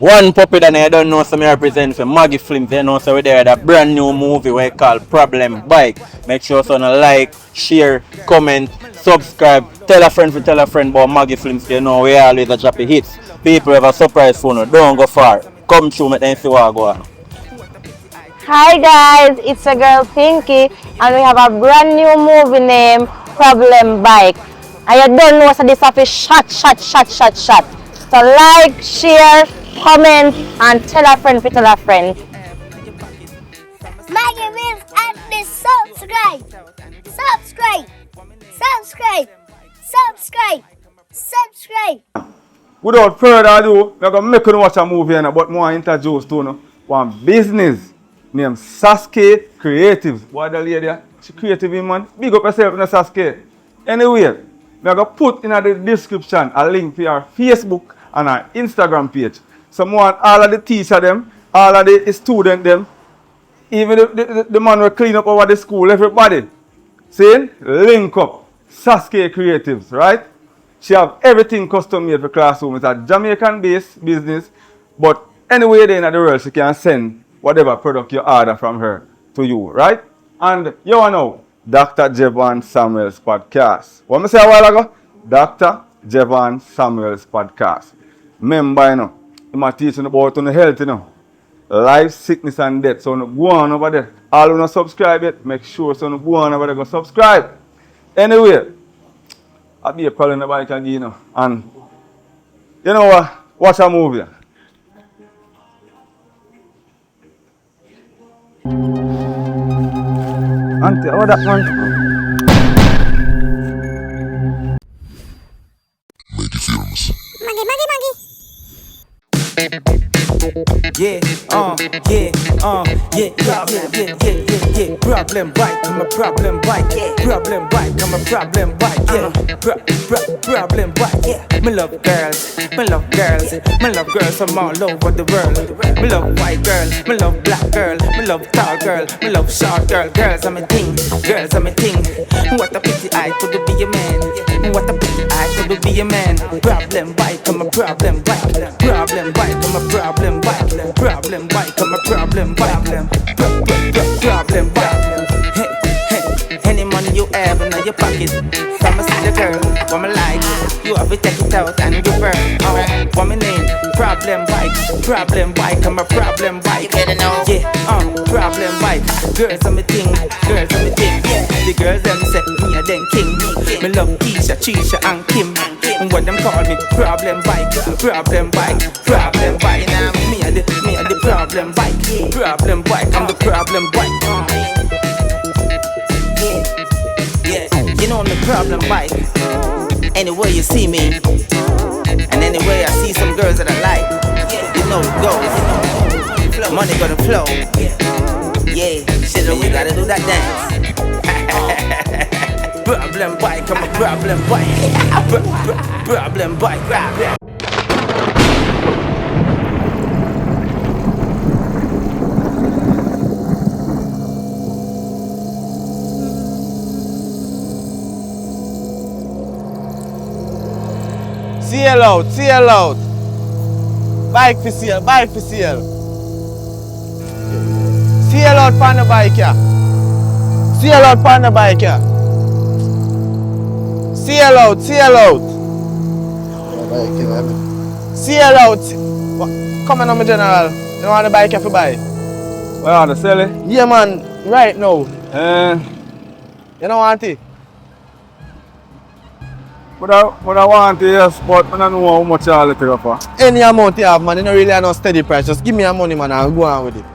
One puppy that I don't know, so I represent for Maggy Films. You know, so we're there that brand new movie we call Problem Bike. Make sure so like, share, comment, subscribe, tell a friend about Maggy Films. You know, we always a drop hits. People have a surprise for you. Don't go far. Come through, make them see what go on. Hi guys, it's a girl Pinky and we have a brand new movie named Problem Bike. And you don't know so this stuff is shot. So like, share, comment and tell a friend to tell a friend. Maggy Films and the subscribe. Without further ado, we're going to make you watch a movie now, but more introduce to one business named Sasuke Creatives. What the lady, she creative man. Big up yourself in the Sasuke. Anyway, we're going to put in the description a link to our Facebook and our Instagram page. So more all of the teacher them, all of the student them, even the man will clean up over the school, everybody. See? Link up. Sasuke Creatives, right? She have everything custom made for classroom. It's a Jamaican based business, but anywhere there in the world she can send whatever product you order from her to you, right? And you know, Dr. Jevan Samuel's podcast. What I say a while ago? Dr. Jevan Samuel's podcast. Remember, you know, I'm teaching about health, you know. Life, sickness and death. So go on over there. All who not subscribe yet, make sure so go on over there, go subscribe. Anyway, I'll be a calling the bike again, you know. And you know what? Watch a movie. Auntie, how that man? Maggy Films. Maggy. Yeah. Problem bike, I'm a problem bike. Problem bike, I'm a problem bike. Yeah. Problem bike. Me love girls, me love from all over the world. Me love white girl, me love black girl, me love tall girl, me love short girl. Girls are my thing. What a pity I could be a man. What a pity I could be a man. Problem bike, I'm a problem bike. Problem bike, I'm a problem bike. Problem bike, I'm a problem bike. Problem bike. Hey, any money you have in your pocket, from a see the girl, what I like, you have to take it out and give her. What my name? Problem bike, I'm a problem bike. Yeah, problem bike. Girls are my thing. Yeah, the girls them say me a them king. Me love Keisha, Trisha and Kim. And what them call me problem bike. Now me a the problem bike. I'm the problem bike. Yeah, you know I'm the problem bike. Anywhere you see me, and anywhere I see some girls that I like, you know it goes. Money gonna flow. Yeah, shit, we gotta do that dance. Problem bike, I'm a problem bike. Problem bike. CL out. Bike for sale. CL out on the bike, yeah. CL out. CL out. Come on, my general. You don't want the bike to buy? Well, want to sell it? Yeah, man. Right now. You don't want it? But I want it, yes, but I don't know how much I'll let it for. Any amount you have, man. You don't really have no steady price. Just give me your money, man, and go on with it.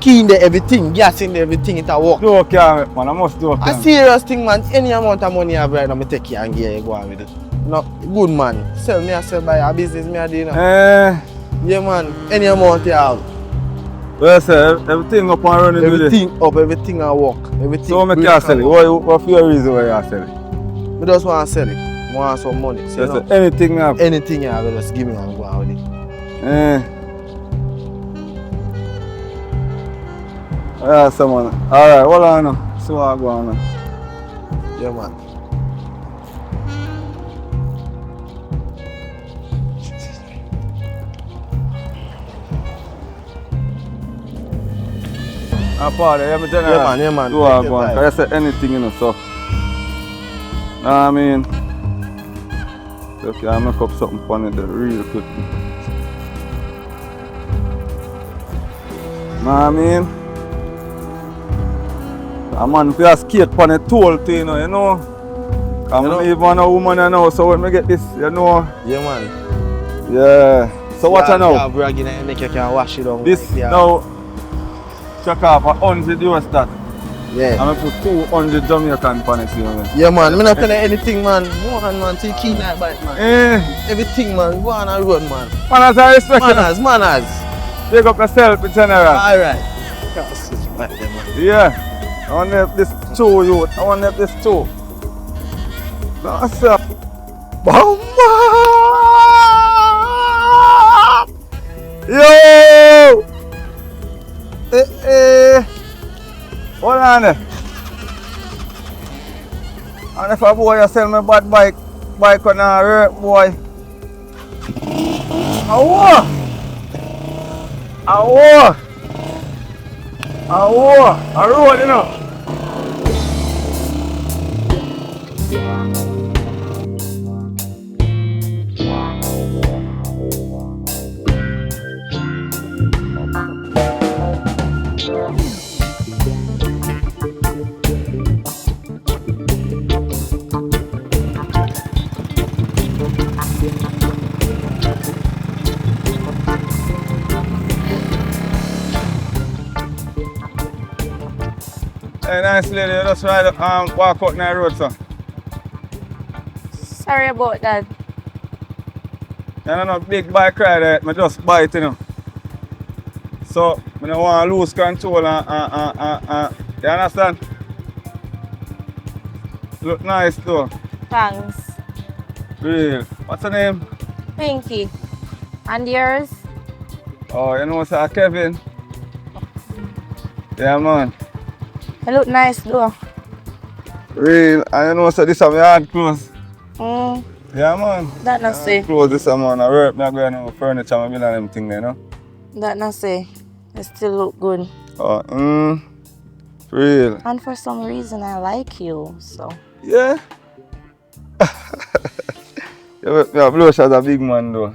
Key in there, everything. Gas in there, everything. It work. Do okay, man. I must do okay. A serious thing, man. Any amount of money you have right now, I take you and give you go on with it. No, good, man. Sell me, I sell by your business, me, I do, you know. Yeah, man. Any amount you have. Well, sir, everything up and running with it. Everything I work. Everything. So, I can't sell it. What's your reason why you sell it? I just want to sell it. I want some money. So, yes, sir. Anything you have? Anything you have, just give me and go on with it. Yeah, someone. Alright, hold on now. See what I go on now. Yeah, man. Party, yeah, me general. Yeah, man. Do I go on? Cause I say anything, you know, so. Nah, I mean. Okay, I'll make up something funny there real quick. Nah, I mean. A man fi a skate on a toll thing, you know. I'm even a woman you know, so when I get this, you know. Yeah, man. Yeah. So watch it now. Yeah, bragging and make you can wash it down. This yeah. now, check off $100 that. Yeah. I'm gonna put 200 Jamaican on it, you know. Yeah, man. I'm not telling anything, man. More than man, till key night bite, man. Everything, man. Go on and run, man. Manners are respect. Manners. Take up yourself in general. Alright. Yeah. I want to have this two, you. I want to have this two. That's up. Bomba! Yo! Hold on there. And if a boy you sell me bad bike on a work, boy. Awo! A road, you know. Hey, nice lady, you just ride walk out the road, sir. Sorry about that. I don't know, big bike rider, I just buy it, you know. So, I don't want to lose control you understand? Look nice though. Thanks. Real. What's your name? Pinky. And yours? Oh, you know, sir, Kevin. Yeah, man. You look nice though. Real. And you know, so this is my hard clothes. Yeah, man. That not say. Clothes this man. I work, I go on furniture, I build them things, you know. That not say. It still look good. Oh, real. And for some reason I like you, so. Yeah. Your blush as a big man though.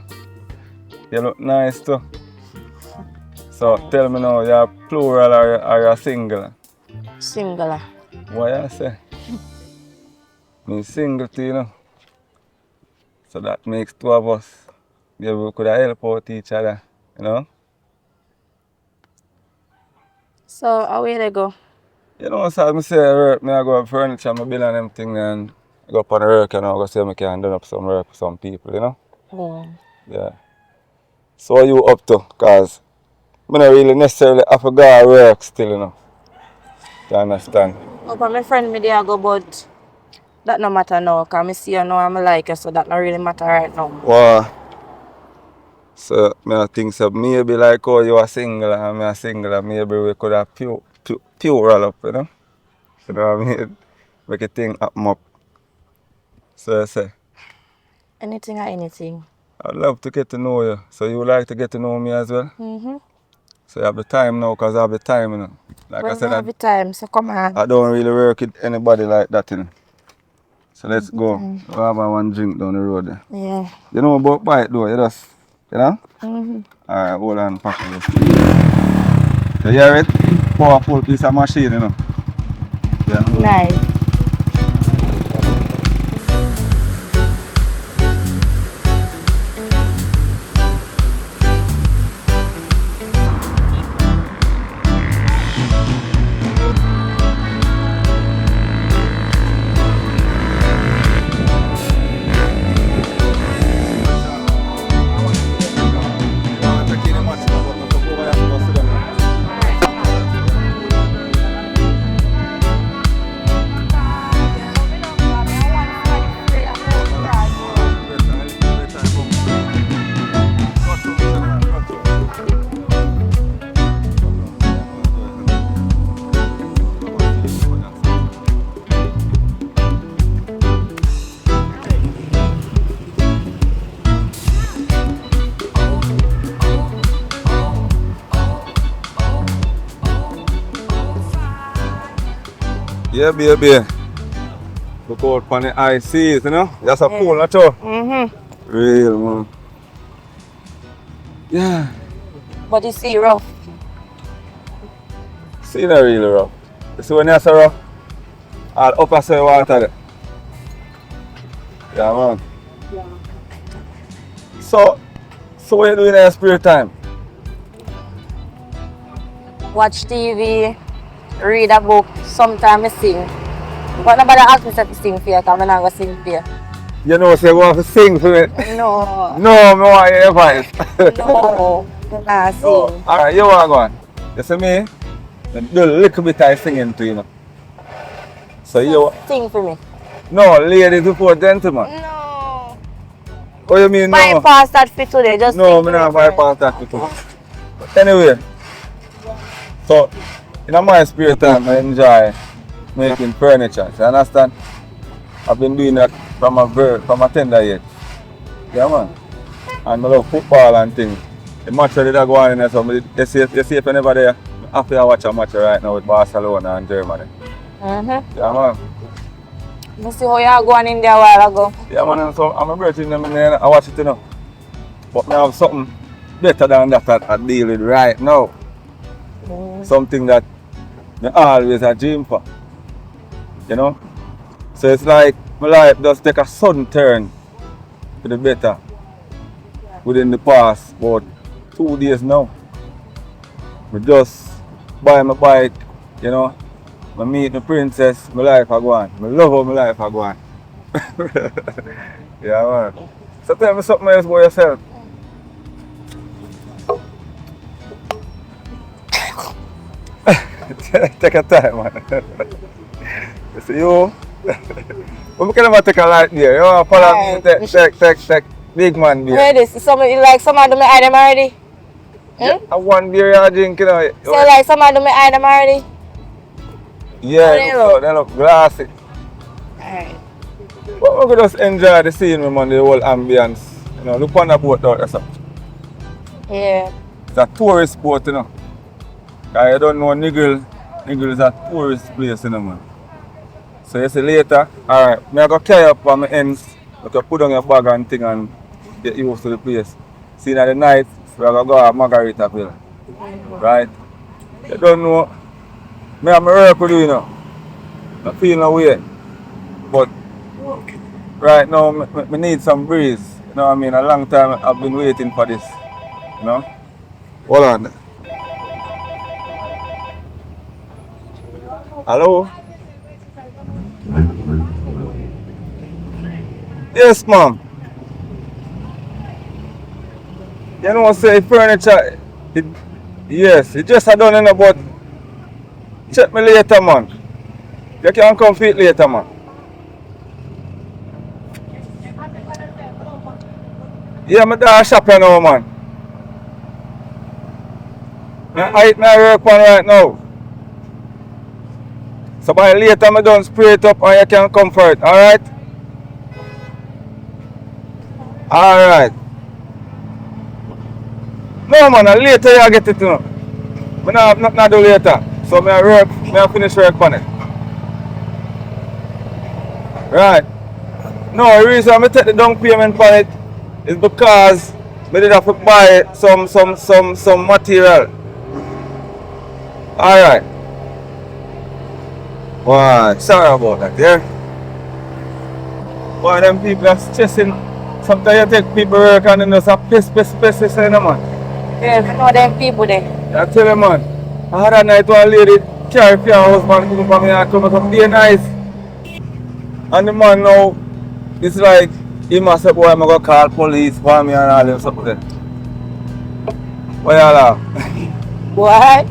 You look nice too. So tell me now, you're plural or you're single? Singular. What you say? Me single too, you know. So that makes two of us. Yeah, we could help out each other, you know? So how will they go? You know, so I say I work, I go up furniture, I build on them thing and I go up on the work and I go see if I can do up some work for some people, you know? Yeah. So what you up to? Cause I don't really necessarily have to go to work still, you know. You understand? Oh, but my friend me there go, but that no matter now, cause I see you know I'm like you, so that not really matter right now. Wow. So I think so maybe like oh you are single and me a single and maybe we could have plural up, you know? You know what I mean? Make a thing happen up. So I say. Anything or anything. I'd love to get to know you. So you would like to get to know me as well? So you have the time now because I have the time, you know. Like Well, I said, have the time, so come on. I don't really work with anybody like that, you know. So let's go. We'll have one drink down the road there. Yeah. You know about bike though, you just, you know? Alright, hold on, pack it. You hear it? Powerful piece of machine, you know. Yeah. Nice. Yeah, baby. Look out for the high seas, you know? That's a pool, not true? Real, man. Yeah. But you see rough. See that really rough. You see when you say rough? All upper side water there. Yeah, man. So what you doing in your spare time? Watch TV, read a book, sometimes I sing. But nobody ask me to sing for you, because I'm not going to sing for you. You know, say you want to sing for me? No. No, I want your advice. No. I'm not sing. Alright, you want to go on? You see me? I do a little bit of singing to you know. So you... Sing for me. No, ladies before gentlemen. No. What you mean no? Bypass that for today, just No, sing I'm for not me. bypass that with you. But anyway, so in my spare time I enjoy making furniture, you understand? I've been doing that from a tender age. Yeah man. And I love football and things. The match that go on in there, so you see if anybody there, after I watch a match right now with Barcelona and Germany. Yeah man. You see how you going in there a while ago? Yeah man, and so I'm a virgin and I watch it you know. But I have something better than that I deal with right now. Something that I always a dream for. You know? So it's like my life does take a sudden turn to the better within the past about 2 days now. I just buy my bike, you know. I meet my princess, my life I go on. I love how my life I go on. Yeah man. So tell me something else about yourself. Take a time man. You see you? We can take a light beer. You want to follow me? Take big man beer. Where is some like some of them I them already? Yeah, one beer you drink, you know. So like some of them I them already? Yeah, Oh, they look glassy. Alright. But we could just enjoy the scene, man, the whole ambience. You know, look on the boat out there. So. Yeah. It's a tourist spot, you know. I don't know Niggle. Niggle is a tourist place, you know, man. So you see later, alright, I go carry up on my ends, I can put on your bag and thing and get used to the place. See at the night, we are going to go to Margaritaville. Right? You don't know, I have my work to do, you know. I feel no way. But right now, I need some breeze. You know what I mean? A long time I've been waiting for this. You know? Hold on. Hello? Yes, ma'am. You know, say furniture, yes, it just I don't know, but check me later, man. You can come fit later, man. Yeah, I'm at shop here now, man. I work one right now. So by later, I'm done spray it up and you can come for it, alright? Alright. No man, later you get it, you know. I'm not do later. So I finish work on it. Right. No, the reason I take the down payment on it is because I did have to buy some material. Alright. Wow, sorry about that, yeah? Why them people are stressing. Sometimes you take people work and then there's a piss, you know, man. Yeah, I know them people there. I tell you, man, I had a night one lady carry for her husband come from here and come up be nice. And the man now, it's like, he must say, boy, I'm going to call police for me and all them stuff there. Why you laugh? What?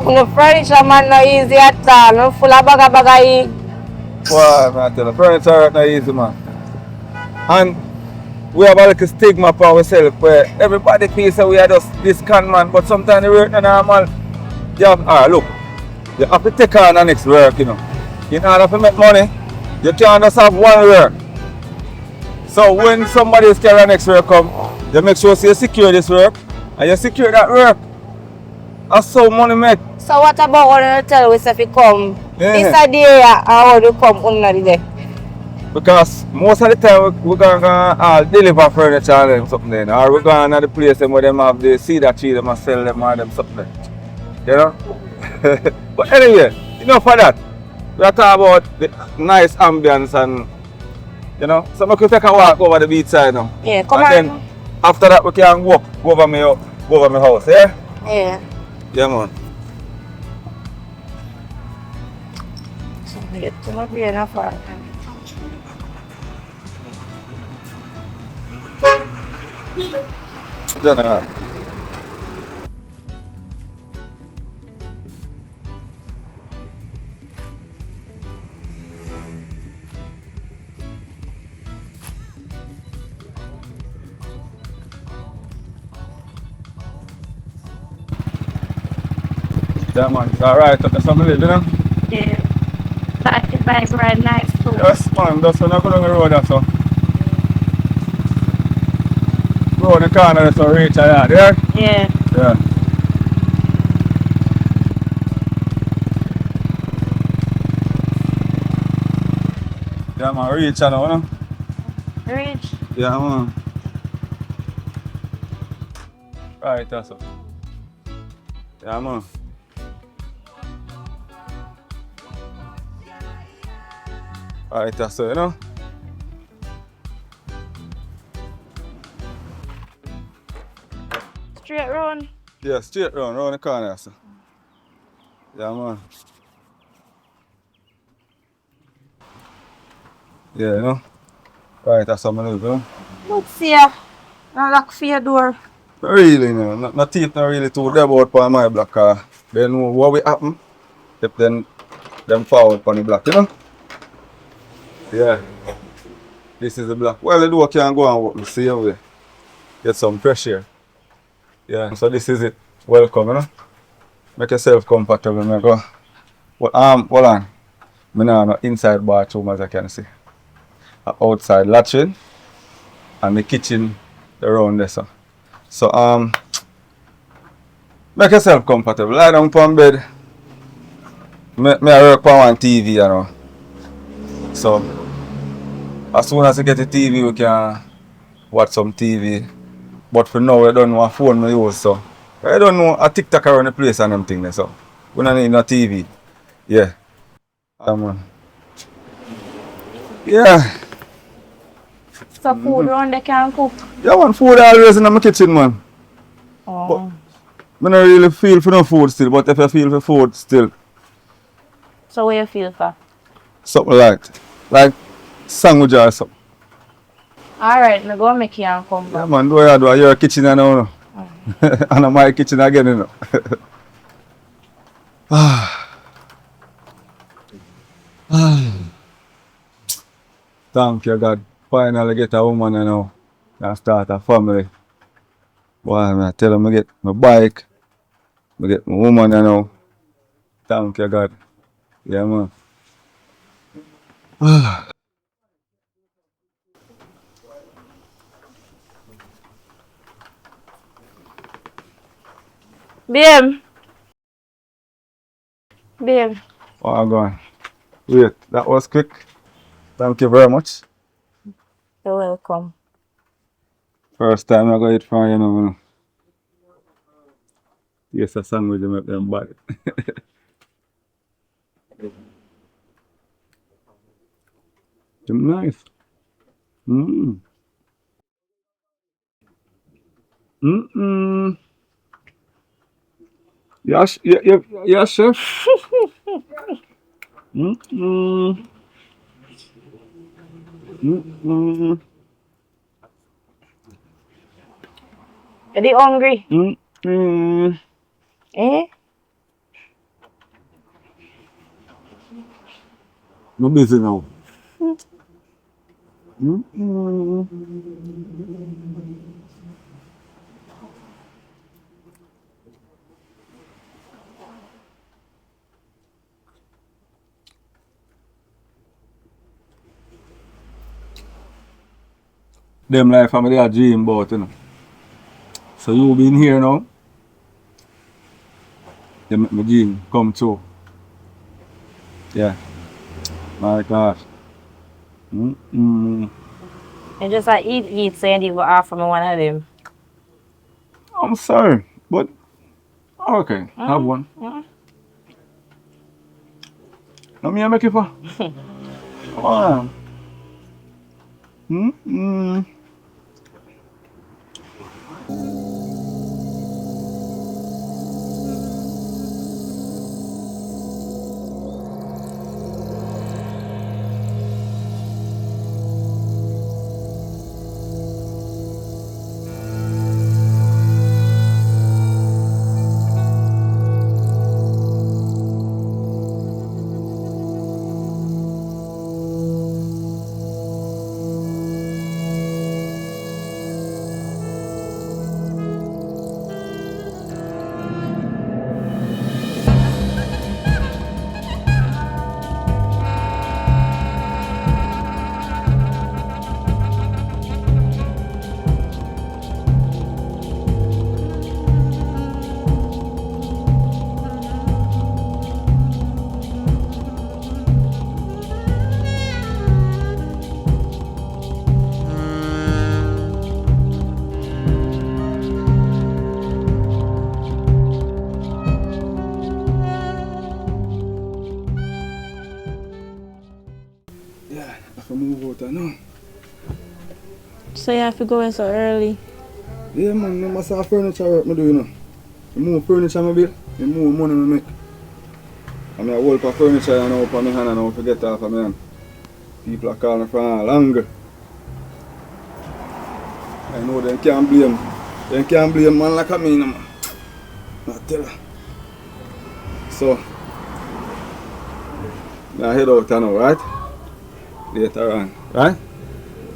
No furniture man no easy at all. No full of baga. Boy, man, I tell you, furniture not easy, man. And we have a little stigma for ourselves where everybody feels that we are just this con man, but sometimes the work not normal. You have, look, you have to take on the next work, you know. In order to make money, you can't just have one work. So when somebody is carrying the next work come, you make sure you secure this work and you secure that work. That's how money make. So what about when you tell us if you come This Yeah. a the area how you come under the day. Because most of the time we're gonna deliver furniture and them something then. Or we're going to the place them where them have the cedar tree them and sell them or them something then. You know? But anyway, enough for that. We are talking about the nice ambience and you know. So we could take a walk over the beach side now. Yeah, come and on. then after that we can walk go over my house, yeah? Yeah. Yeah man. So we get to not be enough for Yeah, man. Yeah man, it's alright. That's how we live, you know? Yeah. That bike ride nice too. Yes man, that's when I go down the road that's so. Round the corner that's so reach a yard, yeah? Yeah. Yeah. Yeah man, reach now, you know? Reach. Yeah man. Right, that's so. Yeah man. Right, that's so, you know? Straight round. Yeah, straight round the corner, so. Yeah man. Yeah, you know? Right, that's how I live, you know? Let's see ya. Now lock for your door. Not really, you know. Not teeth not really too there about on my block, they know what will happen if then them forward on the block, you know? Yeah. This is the block. Well, the door can go and walk the same way. Get some fresh air. Yeah, so this is it. Welcome, you know? Make yourself comfortable, man. Go. Well, hold on. I know no inside bathroom as I can see. A outside latrine and the kitchen around there, so. So, make yourself comfortable. Lie down on bed. I work on one TV, you know. So, as soon as you get the TV, we can watch some TV. But for now, I don't know what phone I use, so. I don't know a TikTok around the place and them things, so. We don't need no TV. Yeah. Yeah. So food round they can cook. Yeah, man, food always in my kitchen, man. Oh. But I don't really feel for no food still, but if I feel for food still, So what you feel for? something like sandwich or something. Alright, I go make you and come Yeah, back. man, do you do? Your kitchen now, no? And my kitchen again, you know. Thank you, God. Finally get a woman, you know, and start a family. Boy, I tell them I get my bike, I get my woman, you know. Thank you, God. Yeah, man. Babe. Babe. Oh, God. Wait, that was quick. Thank you very much. You're welcome. First time I got it from you know. Yes, a sandwich to make them bad. Them nice. Mm. Mm-mm. Yes, yes, chef. Mm-mm. Mm-mm. Are you hungry? Mm-mm. Eh? I'm busy now. Mm-mm. Them life family a dream about, you know. So you been here now. They make my dream come true. Yeah. My gosh. Mm-mm. And just like eat, Sandy will offer me one of them. I'm sorry, but okay, have one. Let me make it for. Come on. Mm-mm. Yeah, I have to move out now. So you have to go in so early. Yeah, man, I must have furniture work I do, you know. I move furniture I build, I move money I make. I mean, I hold for furniture and up on my hand and I forget off of my hand. People are calling from long. I know they can't blame. They can't blame man like me, man. I tell you. So, I head out now, right? Later on, right?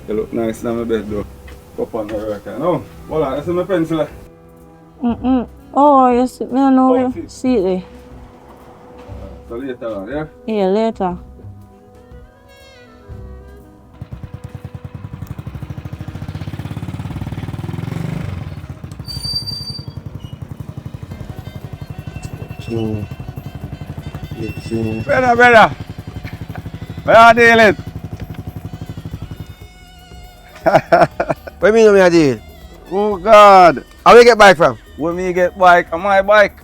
You look nice in my bed though. Up on the work, you know. Hold on, that's my pencil. Oh, you see, I don't know Oh, you see it there. So later on, yeah? Yeah, later. Brother. Where are you dealing? What mean me a deal? Oh God. How we get bike from? When me get bike, on my bike.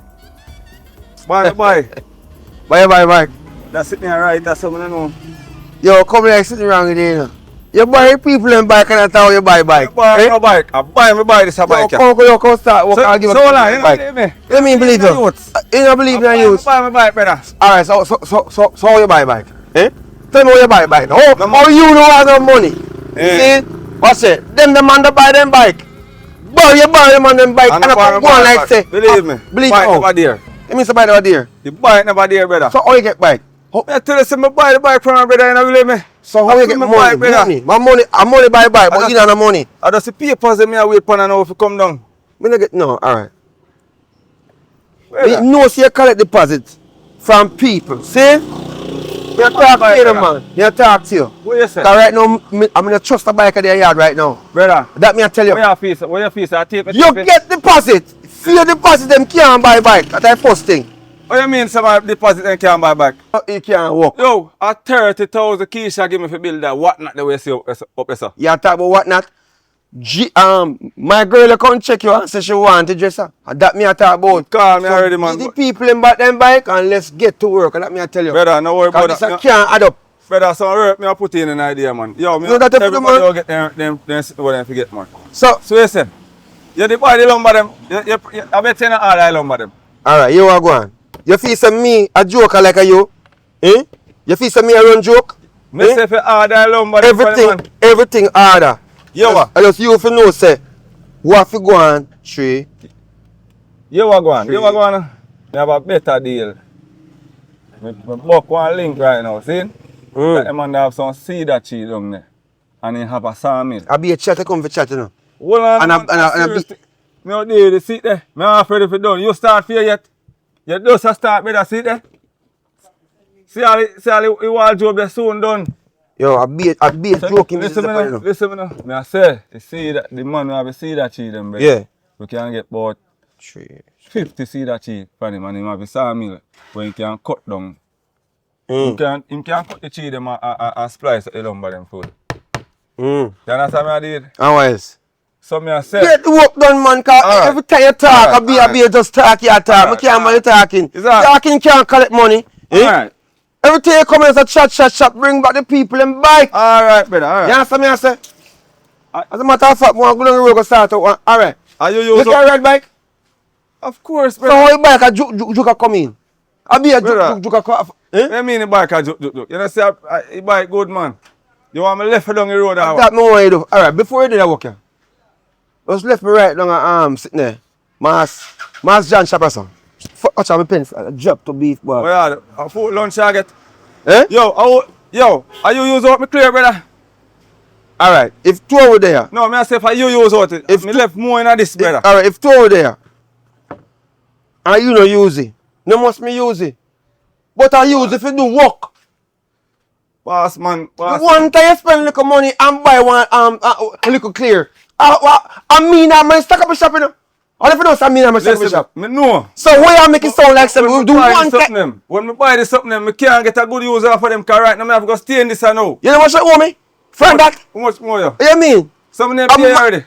Buy my bike. Buy a bike. That's it there right, that's something I know. Yo, come like sitting around with you, you know. You buy people and bike and that's how you buy bike. I buy eh? my bike. I buy my bike, this a bike. Yo, come start work and give So hold on, you a don't bike. believe me? You mean believe you? You don't believe in I use? buy my bike, brother. Alright, so how you buy bike? Eh? Tell me how you buy bike. How you know have no money? Eh. See? What's it? Them the man that buy them bike. Boy, you buy them on them bike and I come go on like say. Believe me. Believe bike me. never there. You mean somebody over there? The bike never there, brother. So how you get bike? I tell you, say me buy the bike from my brother, you don't believe me? So how you get my money? bike, brother. My money buy bike, but you don't have money. I just see papers that me I wait for now if you come down. Me not get no, alright. Brother. You know, see you collect deposit from people. See? Me a talk to you, man. Me a talk to you. What you say? Cause right now, I'm gonna trust a bike at their yard right now. Brother. That me I tell you. What your face? I tape it. You get deposit. Fear deposit, them can't buy bike. That's the first thing. What you mean somebody deposit and can't buy back? You can't walk. Yo, a 30,000 Keisha give me for build that. What not the way see up there, sir? You talk about what not? My girl you come check you and say she want to dress her. That me I talk about. Call me already, man. Give the people in back them bike and let's get to work. That me I tell you. Brother, no worry about Cause that. this can't add up. Brother, some work me I put in an idea, man. Yo, me No, that everybody man. will get them sit over there and forget, man. So You say, you the boy the lumber them. I bet you not all I lumber them. alright, you are going. You feel some me a joker like a you? Eh? You feel some me a run joke? Me say for all I lumber them for the man. Everything harder. Yo, what? I just you for know say what have to go on tree. You what go on? You what go on? Me have a better deal. Me book one link right now, see? That man have some cedar tree down there. And he have a sawmill. I be a chat to come for chat, you know. Hold on, And I seriously. Me out there, the seat there. Me not afraid if you done. You start fear yet? You just start better seat there. See all the wardrobe there soon done. Yo, I be a joking business. Listen me now. Me I say, the man who have a cedar tree them, bro. Yeah. We can get about Tree. 50 cedar tree from him and him have a sawmill where he can cut down Him can cut the tree them and splice the lumber them food. You understand me I did? And what else? So me I say. Get the work done, man, cause Alright. every time you talk, I be just talk your talk. I Alright, can't man talking. Is that- Talking can't collect money. Alright. Every time you come in as a chat, bring back the people and bike. Alright, brother, You alright. understand me I say? As a matter of fact, I'm going to go start out one. Alright. Are you You use can ride bike? Of course, So brother. how you bike a juke come in? I be a Brother. juke come. What do you mean the bike a juk. You know say the bike good man. You want me left down the road or That what? me want you do. Alright, before you do that work here. Just left me right down sitting there. Mass John Shopper son. Watch out my pens. Drop to beef bar. Oh yeah, a full lunch I get. Eh? Yo, are you use out me clear, brother? Alright, if two over there. No, me I say for you use out it. If Me two- left more in this, brother. Alright, if two over there. And you no use it. No must me use it. But I use it if you do work. Boss man, boss. The one time you spend a little money and buy one a little clear. I mean I'm gonna stack up a shop, you know. All if you don't say I mean I'm gonna stack up a Listen, shop. me know. So why you make it sound like something we do one time? When me buy this something them, me can't get a good use out for them car right now. Me have to go stay in this and now. You know what you owe me? Friend that? How much more yo? You mean? Some of them I'm pay ma- already.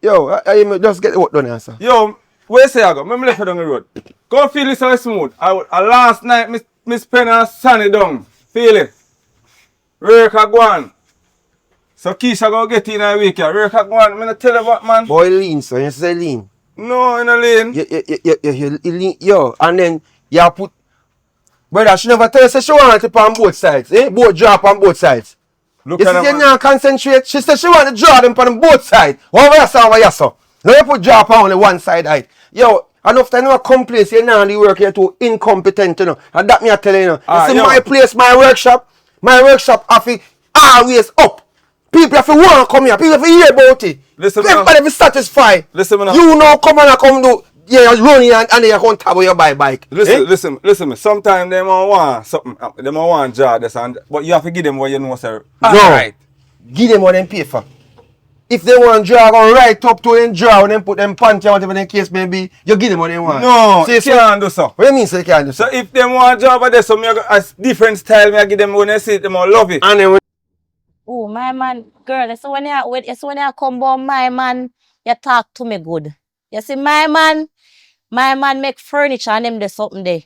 Yo, I just get the work done here, sir. Yo, where say I go? Me left it down the road. Go feel it so smooth. Last night me spend a sunny down. Feel it. Work a go on. So Keisha gonna get in a week here. Work a go on. Me not tell you what man. Boy lean, so you say lean. No, in a lane. You lean, yo, and then you put. Brother, she never tell you say she want it on both sides, eh? Both drop on both sides. Look You at see, them. you now concentrate. She said she want to draw them on both sides. Over you so. Now you put drop on only one side height. Yo, enough time you complain, say now the work here too incompetent, you know. And that me I tell you, you know. You see yo. my place, my workshop have to always up. People have to want to come here. People have to hear about it. Listen, Everybody have to satisfy. Listen, man. You know, come on and come do. Yeah, you run here and then you come tap your bike. Listen, listen me. Sometimes they might want something. They might want job this and but you have to give them what you know, sir. No. Alright. Give them what them pay for. If they want draw, go right up to them draw and then put them panty or whatever the case may be, you give them what they want. No, See, you can't do so. What do you mean, so you can't do So so? if they want job at this, so me a different style, me I give them when they see it, them all love it. And then when Oh, my man, girl, you see when you come born, my man, you talk to me good. You see, my man make furniture and them do something there.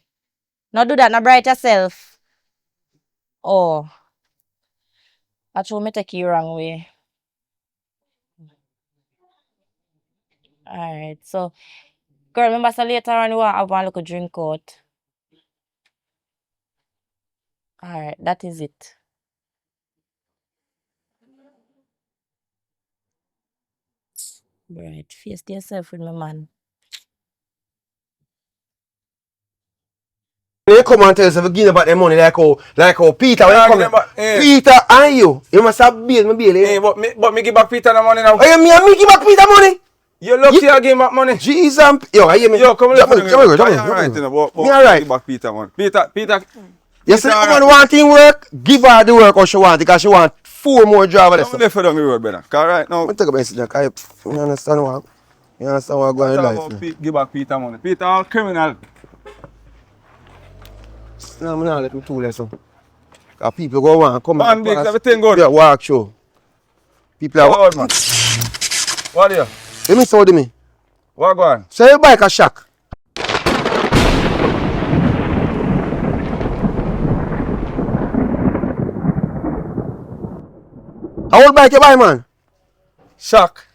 Not do that, not bright yourself. Oh. I told me take you wrong way. Alright, so, girl, remember so later on you want to have one little drink out. Alright, that is it. Right, face to yourself with my man. you come and tell us if you give about the money like how Peter, when Yeah, you give them come back, eh. Peter and you must have bail, Hey, but me give back Peter the money now. Oh, you mean me give back Peter money? You lucky you give back money. Jesus, yo, I hear me. Yo, come Jump on, on, jump on, jump on, alright, you know, but Me alright. give back Peter one. Peter. You see, Peter, woman want in work, give her the work or she want because she want 4 more drivers. I'm left down the road, brother. Cause right now, Let me take a message, you understand what? You understand what going on in talk life? about now? give back Peter money. Peter all criminal. No, I'm not let me too less. Because people go on, come Man, big, everything good. Yeah, walk show. People are What man? What here? Let me say what do me. What go on? Say your bike a shock. How old bike you buy, man? Shock.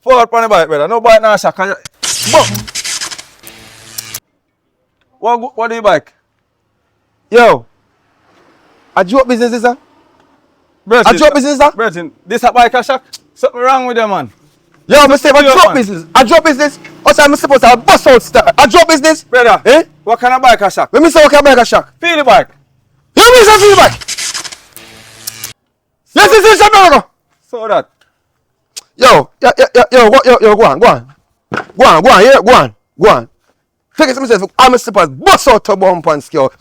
Forward on the bike, brother. No bike now, shock. Boom. What do you bike? Yo. A joke business is that? A joke business is that? Brethren, this a bike a shock. Something wrong with them, man. Yo, I'm say a Yo, joke man. business. A joke business. Also, I'm supposed to have bus out start. A joke business. Brother, Eh? what kind of bike a shock? Let me say what can bike a shock. Feel the bike. You mean some feedback? Yes, it's in America. So that. Yo, go on. Yeah, go on. Take it to myself. I'm a slippers, bust out to bump and skill.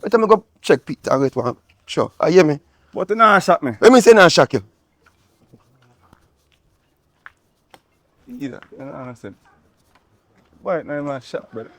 Let me go check Peter and get one. Sure, I hear me. But you not shock me. Let me say now shock you. Either. You don't understand. Bike not even shock, brother.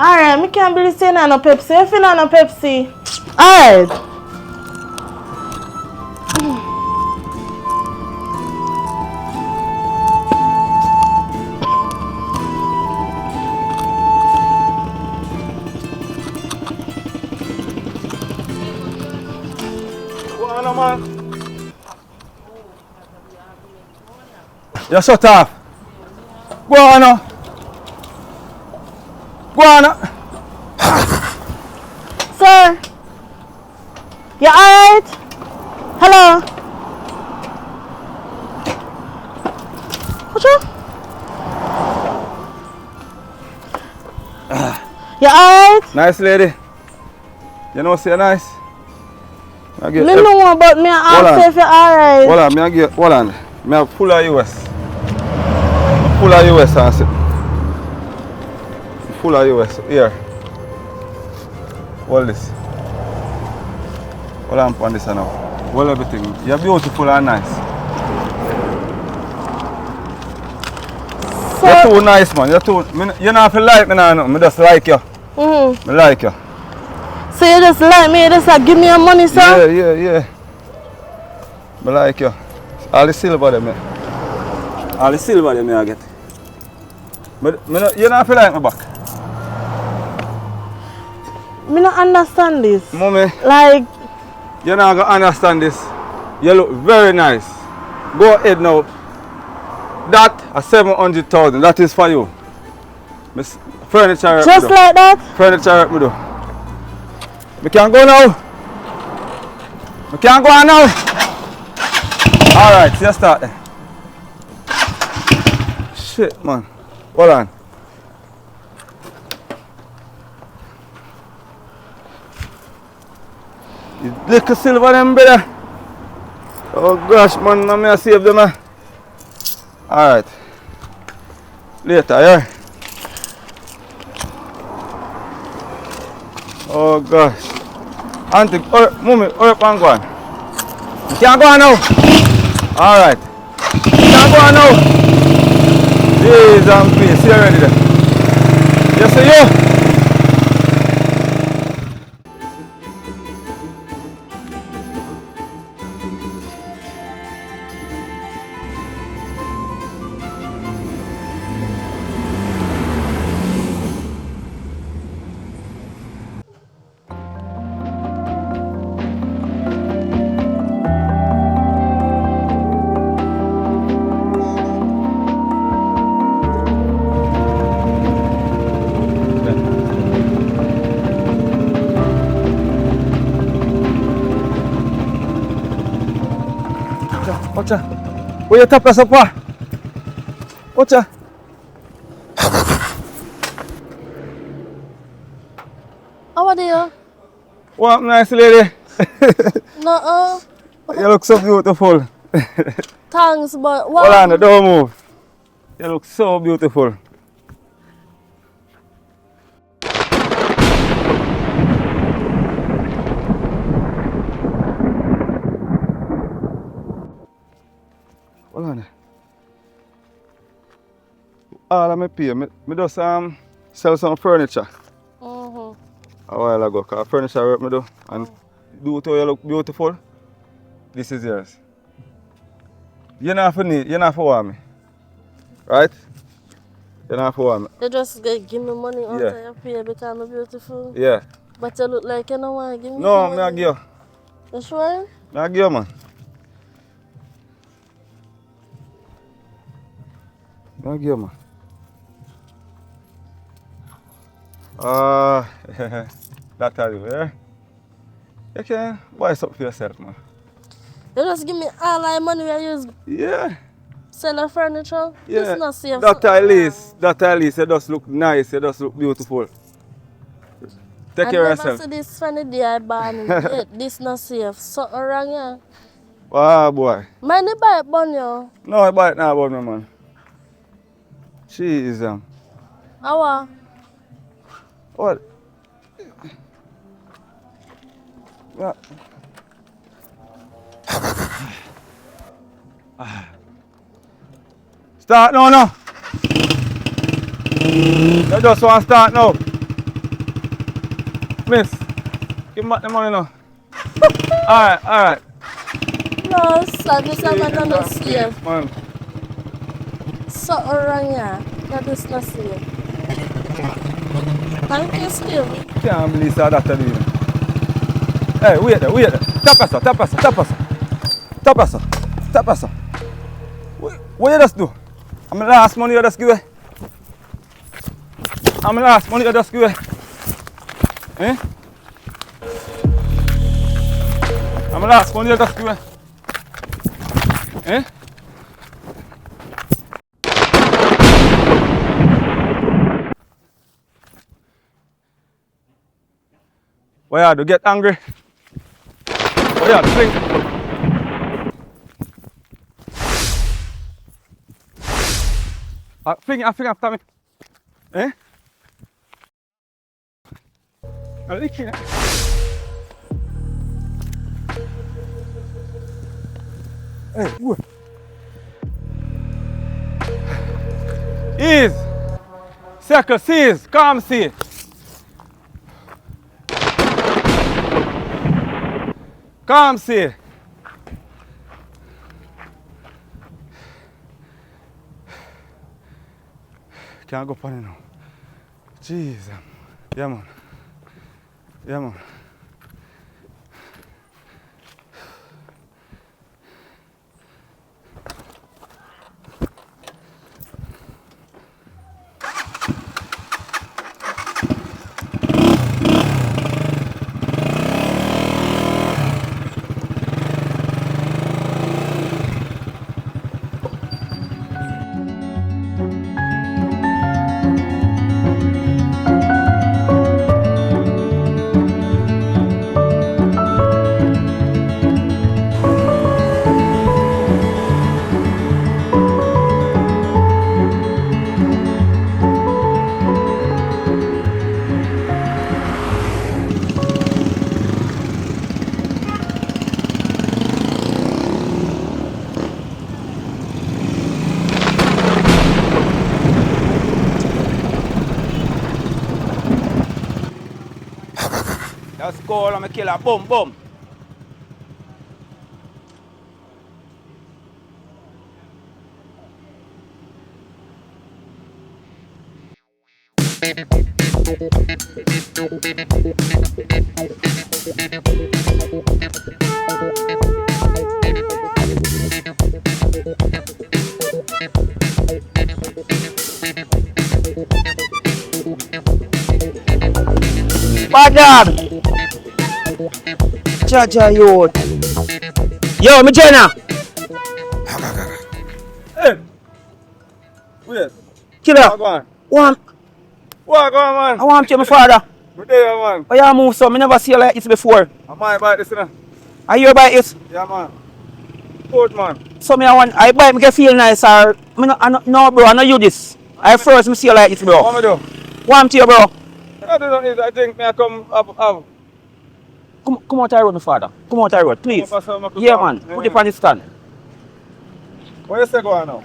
Alright, me can't believe saying no Pepsi. If you know no Pepsi. Alright. Go on, man. You shut off. Go on now. Go on now. Sir. You alright? Hello? What's up? You alright? Nice lady. You know, say nice. I get Me know about me Hold ask on. if you alright. Hold on, me I get, hold on. Me a full of US. Full of US, I say. Full of US. Here. Hold this. Hold on on this now. Hold everything. You're beautiful and nice. So, You're too nice, man. You're too. You don't feel like me now. Me just like you. mm-hmm. Me like you. So you just like me, you just like give me your money, sir? Yeah. Me like you. All the silver them, me. All the silver them I get. You don't feel like me back. Me not understand this. Mommy, Like, you're not gonna understand this. You look very nice. Go ahead now. That a 700,000. That is for you. Miss furniture. rep just me do. like that? Furniture. rep me do. We can't go now. We can't go on now. All right, so you start then. Shit, man. Hold on. You little silver them, brother. Oh gosh, man, I may save them. All right. Later, yeah. Oh gosh. Auntie, mommy, hurry up and go on. You can't go on now. All right. You can't go on now. Jeez, I'm pleased. You ready then? Yes, sir, you. Watch out. Where you tap us up? Watch out. How are you? What nice lady. No, You look so beautiful. thanks, but Hold what? on, don't move. You look so beautiful. Hold on. All of me pay. Me just sell some furniture Mm-hmm. a while ago. Cause furniture work me do. And do to you look beautiful. This is yours. You not for need, you not for want me. Right? You not for want me. You just give me money until Yeah. you pay because I'm beautiful. Yeah. But you look like you don't want to give me No, money. me I give you. You sure? Me I give you, man. Me I give you, man. That tell you, yeah? You can buy something for yourself, man. You just give me all my money I use Yeah. sell the furniture. Yeah. This not safe. That at least, you just look nice, you just look beautiful. Take care of I never yourself. see this funny day I born yet. This not safe. Something wrong here. Wow, boy. Mind the buy it bun you. No, I buy it now about me, man. Jeez, How? What? What? Start now, no. You just want to start now. Miss, give back the money now. Alright. No, sir, this is not no same. Man. Something wrong here. That is not same. Thank you still. Can't believe that to do. Hey, wait there. Tap us. What you just do? I'm the last money you just give away. Eh? I'm the last money you just give away. Eh? What you do? Get angry? What you do? Fling? Fling after me. Eh? I'm licking it. Hey, what? Ease. Circle, seize, calm, see. Calm, see. Can't go funny now. Jeez. Yeah, man. Let's go, I'm a killer. Boom. Badam! Jaja youth. Yo, me Jenna. Hey! Wait. Killer. Go on. One. What going on, I man? want you, my father. Good day, man. Oh, you move so. I never see you like this before. I might buy this, you know. Are you buy it? Yeah, man. Good, man. So I buy me get feel nice or no bro, I know you this. I first me see you like this, bro. What me do? Want to you, bro. I don't need, I think me I come up. Come out the road, my father. Come out the road, please. Yeah, man. Put it on the stand. What you say going now?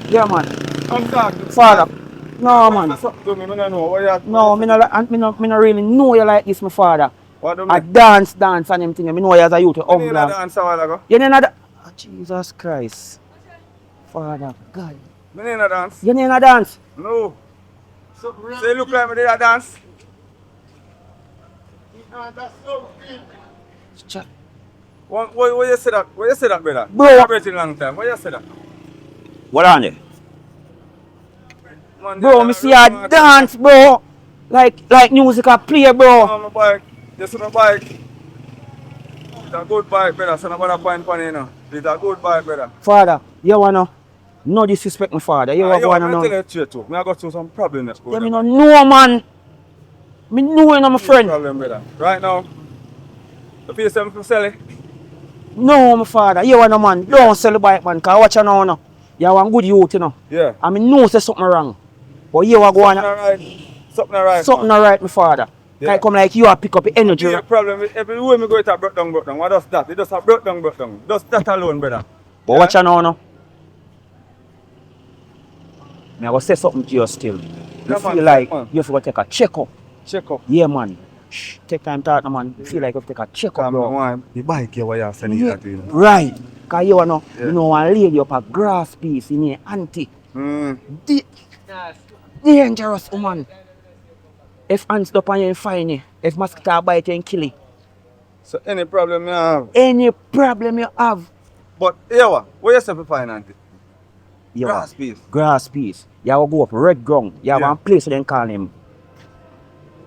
Yeah, man. I'm talking. Father. No, man. Something to me, I don't know. What you No, me not really know you like this, my father. What do I me? dance and them thing. Me know you as a youth. You need a dance a while ago. You need a oh, Jesus Christ. Father, God. You need a dance? You need a dance? No. So you look like me did a dance? What you say that? What you say that, brother? Bro. I've been long time. What you say that? What on there? Man, Bro, me see a dance, bro. Like music a play, bro. On my bike. You see my bike? It's a good bike, brother. So nobody point on it, you know. It's a good bike, brother. Father, you wanna no disrespect my father. You wanna know. I'm telling you too. I got through some problem that's Yeah, me no know, man. Me know you know my friend. Problem, brother. Right now, the PS7 for sell it. No, my father. You wanna man. Don't sell the bike, man. Cause watch you now, no. You want good youth, you know. Yeah. I mean, know say something wrong. But you are going Something alright. Something alright, my father. Yeah. Like come like you are pick up the energy. The problem is every way me go it a broke down. What does that? It just a broke down. Just that alone, brother. But watch you now, no. Me I go say something to you still. You Yeah, feel man, like man. you have to go take a checkup. Check up. Yeah, man. Shh, take time to talk, no, man. Feel like you have to take a check up, bro. The bike here where you send it at you. Right. Because you know, Yeah. you know, one lady up a grass piece in your auntie. Mm. Dangerous, woman. If ants up on you and find you, if mosquito bite you and kill you, So any problem you have? any problem you have, But here where you say to find auntie? you Grass have piece. grass piece. You will go up red ground. You have Yeah. one place where they call him.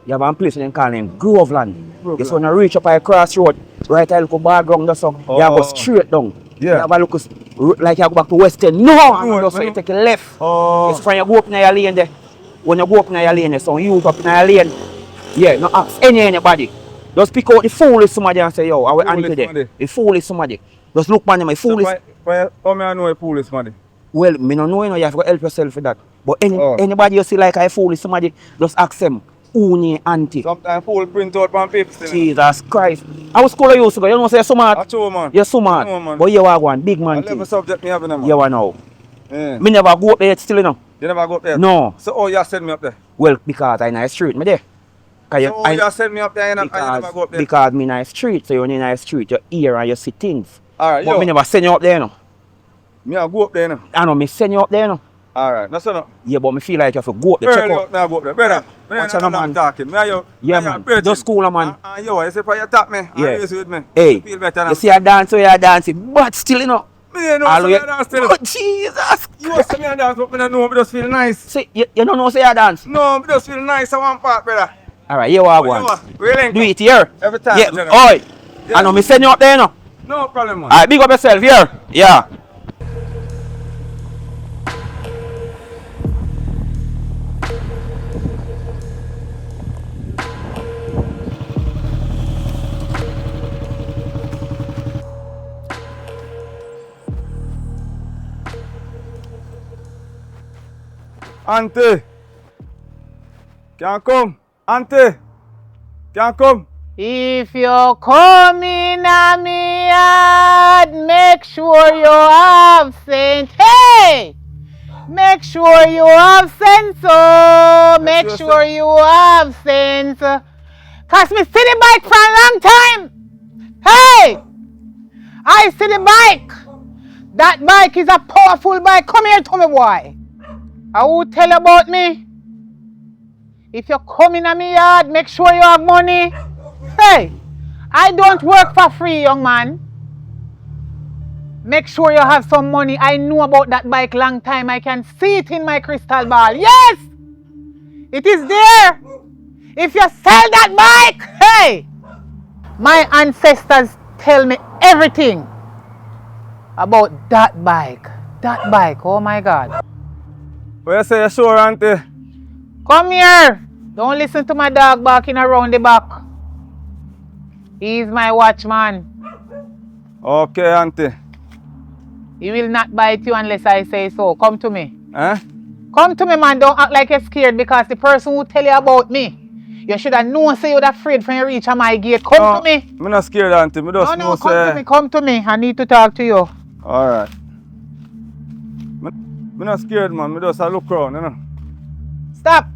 You have one place where they call him Groveland. You just want to reach up a crossroad, right a little bar ground, that's so. You have to go straight down. Yeah. You have a look like you go back to Western. No, just so you take a left. Oh. It's when you go up in your lane there. When you go up in your lane, so you up in your lane. Yeah, no ask anybody. Just pick out the foolish somebody and say, yo, I will Foolish auntie there. somebody. The foolish somebody. Just look man, my foolish. How may I know a foolish money? Well, me no know, you know, you have to help yourself for that. But Oh. anybody you see like I foolish somebody, just ask them, who ni auntie? Sometimes fool print out on paper still. Jesus Christ. I was school you to go, you know say you're so mad. I told man. You're so mad. No, man. But you are one big I man level thing. subject me having a man. You are now. Yeah. Me never go up there still, you know. You never go up there? No. So oh you send me up there? Well, because I nice street, me there. Cause So oh you send me up there and you never go up there? because me nice street, so you're in a nice street, you hear and you see things. Alright, But yo. me never send you up there, you know. Me I go up there now. I know me send you up there, you know. Alright, that's enough. Yeah, but me feel like you have to go up there, check Early out. up now go up there. Brother, Watch out, man. talking. Me and you. Yeah, me and man. you Just cool, man. And yo, you say for you tap me. Yeah. And you with me. Hey, You feel better now. you see a dance, you dance, but still, you know. Me don't know All so we- me a dance still. Oh, Jesus! You see me a dance but me don't know, me just feel nice. See, you don't know say you dance? No, me just feel nice at one part, brother. Alright, you are But you one. are, we link Do up. it here. Every time, Yeah, General. oi. Yeah. I know me send you up there, you know. No problem, man. Alright, big up yourself here. Yeah. Auntie. Can come. Auntie. Can come. If you come in a me yard, make sure you have sense. Hey! Make sure you have sense. Oh, make sure you have sense. Cause me see the bike for a long time. Hey! I see the bike. That bike is a powerful bike. Come here to me, boy. I will tell you about me. If you come in a me yard, make sure you have money. Hey, I don't work for free, young man. Make sure you have some money. I know about that bike long time. I can see it in my crystal ball. Yes, it is there. If you sell that bike, hey, my ancestors tell me everything about that bike. That bike, oh my God. What you say, you sure, Auntie? Come here. Don't listen to my dog barking around the back. He's my watchman. Okay, Auntie. He will not bite you unless I say so. Come to me. Eh? Come to me, man. Don't act like you're scared because the person who tell you about me, you should have known say you're afraid when you reach my gate. Come to me. I'm not scared, Auntie. Me just No, know come say... to me. Come to me. I need to talk to you. Alright. I'm not scared, man. I just look around, you know. Stop.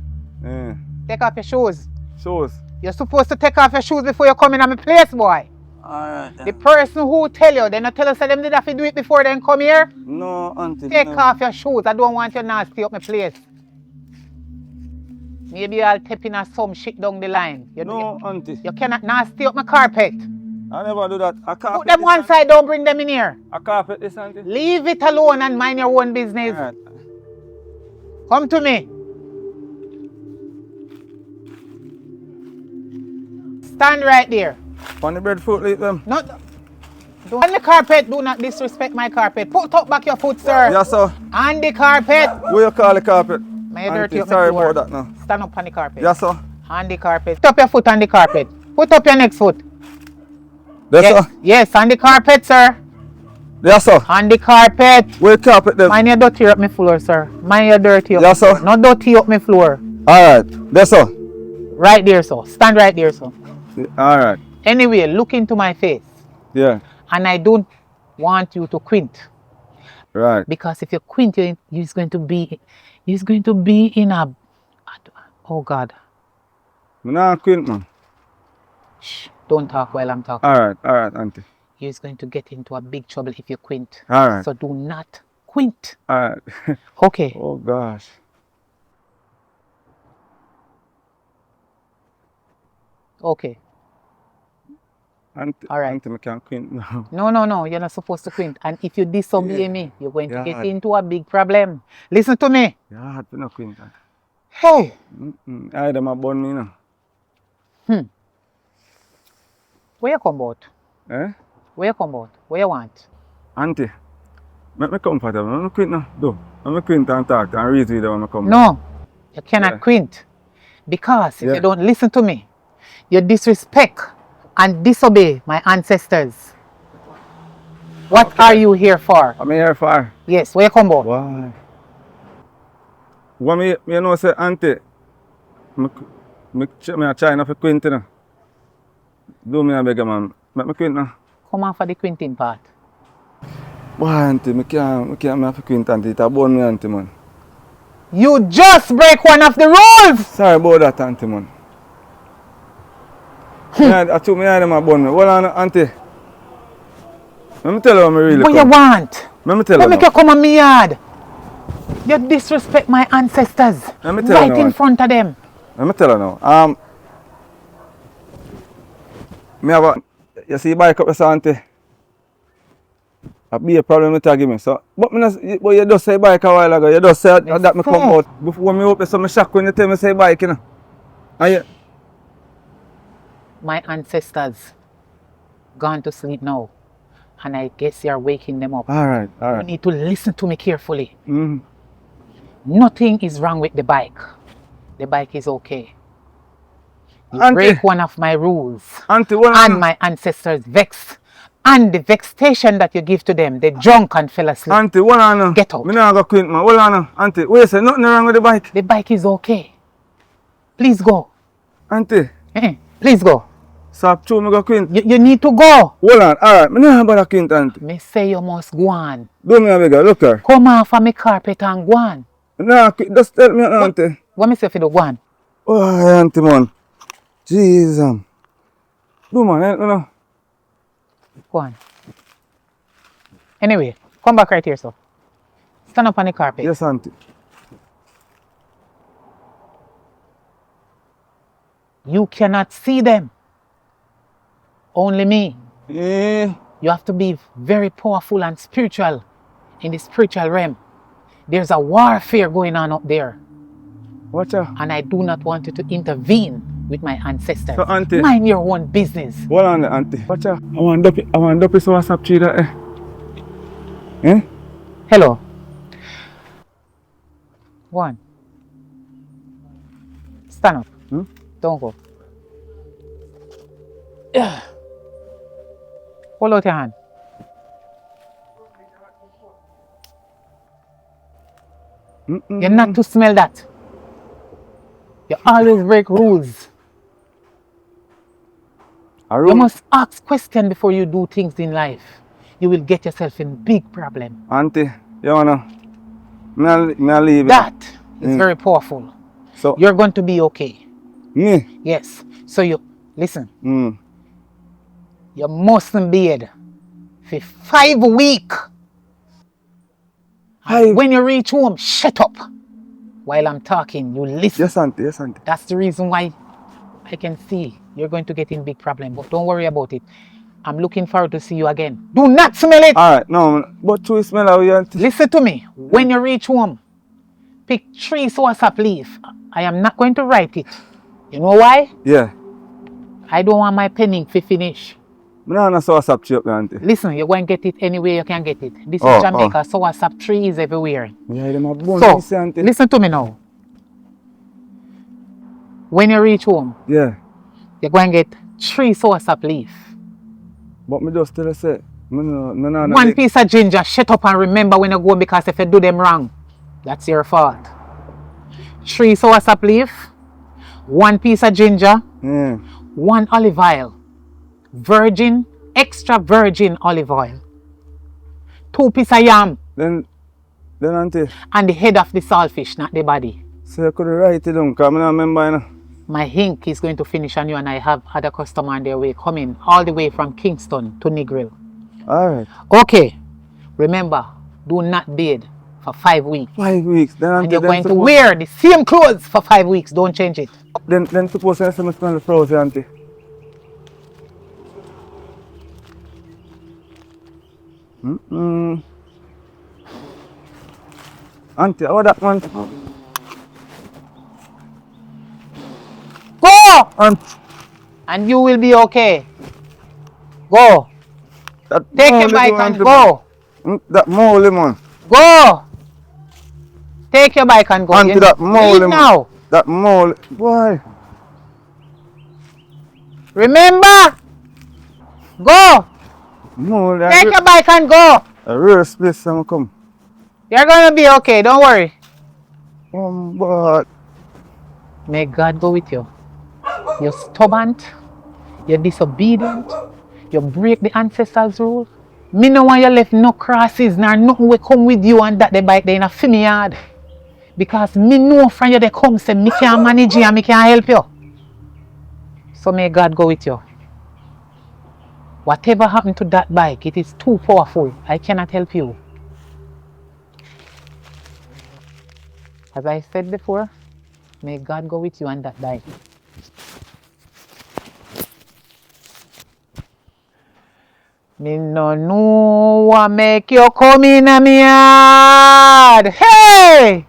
Yeah. Take off your shoes. Shows. You're supposed to take off your shoes before you come in at my place, boy. Alright. The person who tell you, they not tell us that them did have to do it before they come here. No, Auntie. Take no. off your shoes. I don't want you nasty up my place. Maybe I'll tap in some shit down the line. No, Auntie. You cannot nasty up my carpet. I never do that. I can't. Put them one side, don't bring them in here. I carpet this, Auntie. Leave it alone and mind your own business. Alright. Come to me. Stand right there. On the breadfruit, leave them. No, on the carpet, do not disrespect my carpet. Put up back your foot, sir. Yes, sir. On the carpet. What you call the carpet? May you dirty Auntie, up my sorry floor. about that now. Stand up on the carpet. Yes, sir. On the carpet. Put up your foot on the carpet. Put up your next foot. Yes, Yes, sir. yes, on the carpet, sir. Yes, sir. On the carpet. Where carpet them? Mind you dirty up my floor, sir. Mind you dirty up. Yes, my sir. floor. Not dirty up my floor. Alright. Yes, sir. Right there, sir. Stand right there, sir. Alright. Anyway, look into my face. Yeah. And I don't want you to quint. Right. Because if you quint, you're going to be in a, oh God. Me nah quint, man. Shh, don't talk while I'm talking. Alright, auntie. You're going to get into a big trouble if you quint. Alright. So do not quint. Alright. Okay. Oh gosh. Okay. Auntie, Alright. auntie, me can't quint now. No. You're not supposed to quint. And if you disobey me, you're going to Yeah. get into a big problem. Listen to me. Yeah, hard to no quint. Hey. I them a bun me now. Where you come about? Eh? Where you come about? Where you want? Auntie, make me comfortable. Let me quint now. Do. Let me quint and talk and read with you when I come. No. You cannot Yeah. quint. Because if Yeah. you don't listen to me, you disrespect and disobey my ancestors. What are you here for? I'm here for. Yes, where you come about? Why? What me know say auntie, me a try not to quint now. Do me a beg man. Make me quint now. Come on for the quinting part. Why auntie, me can't have to quint auntie. It's a bun me auntie man. You just break one of the rules! Sorry about that auntie man. I took me them a bun me. Hold on auntie. Let me tell you what me really What you come. want? Let me tell What you make now. you come on me yard? You disrespect my ancestors. Let me tell you Right now, in auntie. front of them. Let me tell you now. Me have a, you see bike up there, auntie. That be a problem with give me. So, but you just say bike a while ago. You just say that me come say. out. Before me open, so me shock when you tell me say bike, you know. And you, My ancestors gone to sleep now. And I guess you're waking them up. alright. You need to listen to me carefully. Mm. Nothing is wrong with the bike. The bike is okay. You Auntie. break one of my rules. Auntie, what And my ancestors vex. And the vexation that you give to them, they drunk and fell asleep. Auntie, what on now? Get out. Me not go quint, man. Hold on now. Auntie, wait, say nothing wrong with the bike. The bike is okay. Please go. Auntie, Please go. stop true, me go quint. You need to go. Hold on, alright. Me not about quint, auntie. Me say you must go on. Do me a bigger, look her. Come off of me carpet and go on. Nah, just tell me, auntie. What me say if you do go on? Oh, auntie, man. Jesus. Do man, help me now. Go on. Anyway, come back right here, so. Stand up on the carpet. Yes, auntie. You cannot see them. Only me. Eh. You have to be very powerful and spiritual in the spiritual realm. There's a warfare going on up there. Watch out. And I do not want you to intervene with my ancestors. So, auntie. Mind your own business. Hold on, auntie. Watch out. I want to so WhatsApp tree that, eh? Hello. Go on. Stand up. Don't go. Hold out your hand. You're not to smell that. You always break rules. You must ask questions before you do things in life. You will get yourself in big problem. Auntie, you wanna? Me leave it. That is very powerful. So, You're going to be okay. me? Yes. So you, listen, Mm. you mustn't bathe for 5 weeks. When you reach home, shut up. While I'm talking, you listen. Yes, auntie. Yes, auntie. That's the reason why I can see you're going to get in big problem. But don't worry about it. I'm looking forward to see you again. Do not smell it. Alright, no, but to smell how you auntie. Listen to me. When you reach home, pick 3 soursop leaf. I am not going to write it. You know why? Yeah. I don't want my penning to finish. Me not so WhatsApp tree up there, auntie. Listen, you're going to get it anywhere you can get it. This Oh, is Jamaica, soursop trees everywhere. Yeah, them a bun, So, you see, auntie. listen to me now. When you reach home, Yeah. you're going to get 3 soursop leaf. But me just tell you say, no. One piece of ginger, shut up and remember when you go, because if you do them wrong, that's your fault. 3 soursop leaf, 1 piece of ginger, Yeah. 1 olive oil, virgin, extra virgin olive oil, 2 pieces of yam, Then auntie, and the head of the saltfish, not the body. so you could write it down, because I don't remember, you know. My ink is going to finish on you, and I have other customer on their way coming all the way from Kingston to Negril. Alright. Okay, remember, do not bathe for 5 weeks. 5 weeks. Then And you're going to wear the same clothes for 5 weeks. Don't change it. Then suppose I smell the flowers, auntie. Auntie, how that man? Go! Auntie, And you will be okay. Go. that Take your moldy bike one, and auntie. go. That moldy man. Go. Take your bike and go. Auntie, that moldy Leave man. now. That moldy. Why? Remember? Go. Moldy. Take your bike and go. A real space I'm come. You're going to be okay. Don't worry. But May God go with you. You're stubborn. You're disobedient. You break the ancestors' rule. Me no want you left no crosses nor nothing will come with you and that the bike they in a film yard. Because me know from you they come say me can't manage you and me can't help you. So may God go with you. Whatever happened to that bike, it is too powerful. I cannot help you. As I said before, may God go with you on that bike. Me no know what make you come in a me yard. Hey!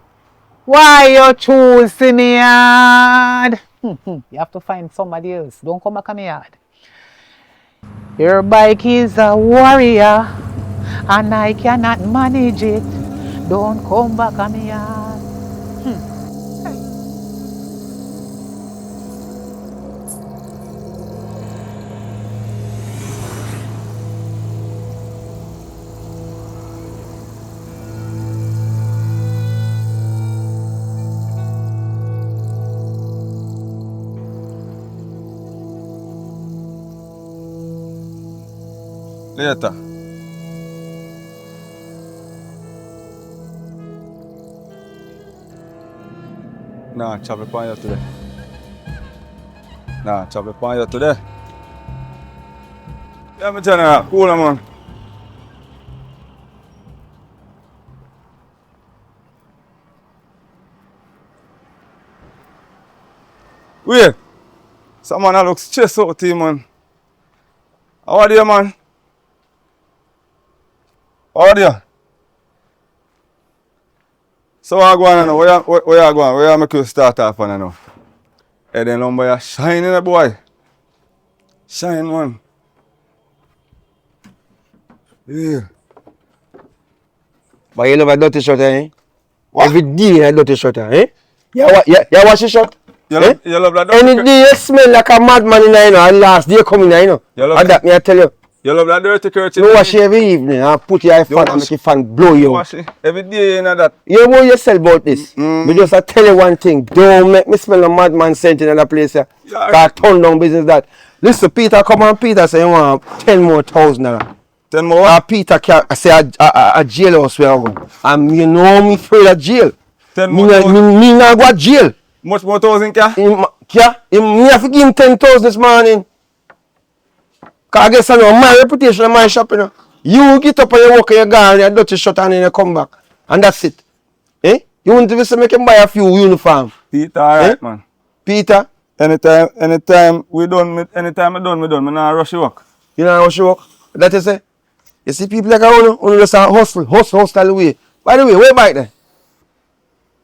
Why you choose me yard? You have to find somebody else. Don't come back to me yard. Your bike is a warrior and I cannot manage it. Don't come back to me yard. later. Nah, chop it on you today. Nah, chop it on you today. Yeah, me tell you that. Cool, man. Wait. Someone that looks stressed out to you, man. How are you, man? How are you? So what going on now? Where you going? Where you make you start off on now? Hey, the number you shining, boy. Shine, man. Yeah. But you love a dirty shirt, eh? What? Every day a dirty shirt, eh? You wash your shirt? You Eh? love that Any dirty day you smell like a madman in there, you know, and last day coming here, you know. You love And that me I tell you. You love that dirty curtain? You wash it every evening and put your fan and wash- make your fan blow you. Wash it. Every day, you know that. You know yourself about this. Me just I tell you one thing. Don't make me smell a madman scent in another place here. Yeah. Cause turn down business that. Listen, Peter come on, Peter say you want 10 more thousand $10. 10 more? Peter say a jailhouse where I go. And you know me afraid of jail. 10 Me more thousand. me not go to jail. Much more thousand, yeah? Me have to give him 10,000 this morning. Cause I guess I know my reputation and my shop, you know. You get up and you walk and you go and you dirty shut and then you come back. And that's it. Eh? You want to say make him buy a few uniform. Peter, alright, Eh? man. Peter, Anytime we done, anytime I done, me not rush you work. you know how she work? That is it. You see people like you just a hustle style way. By the way, where bike there?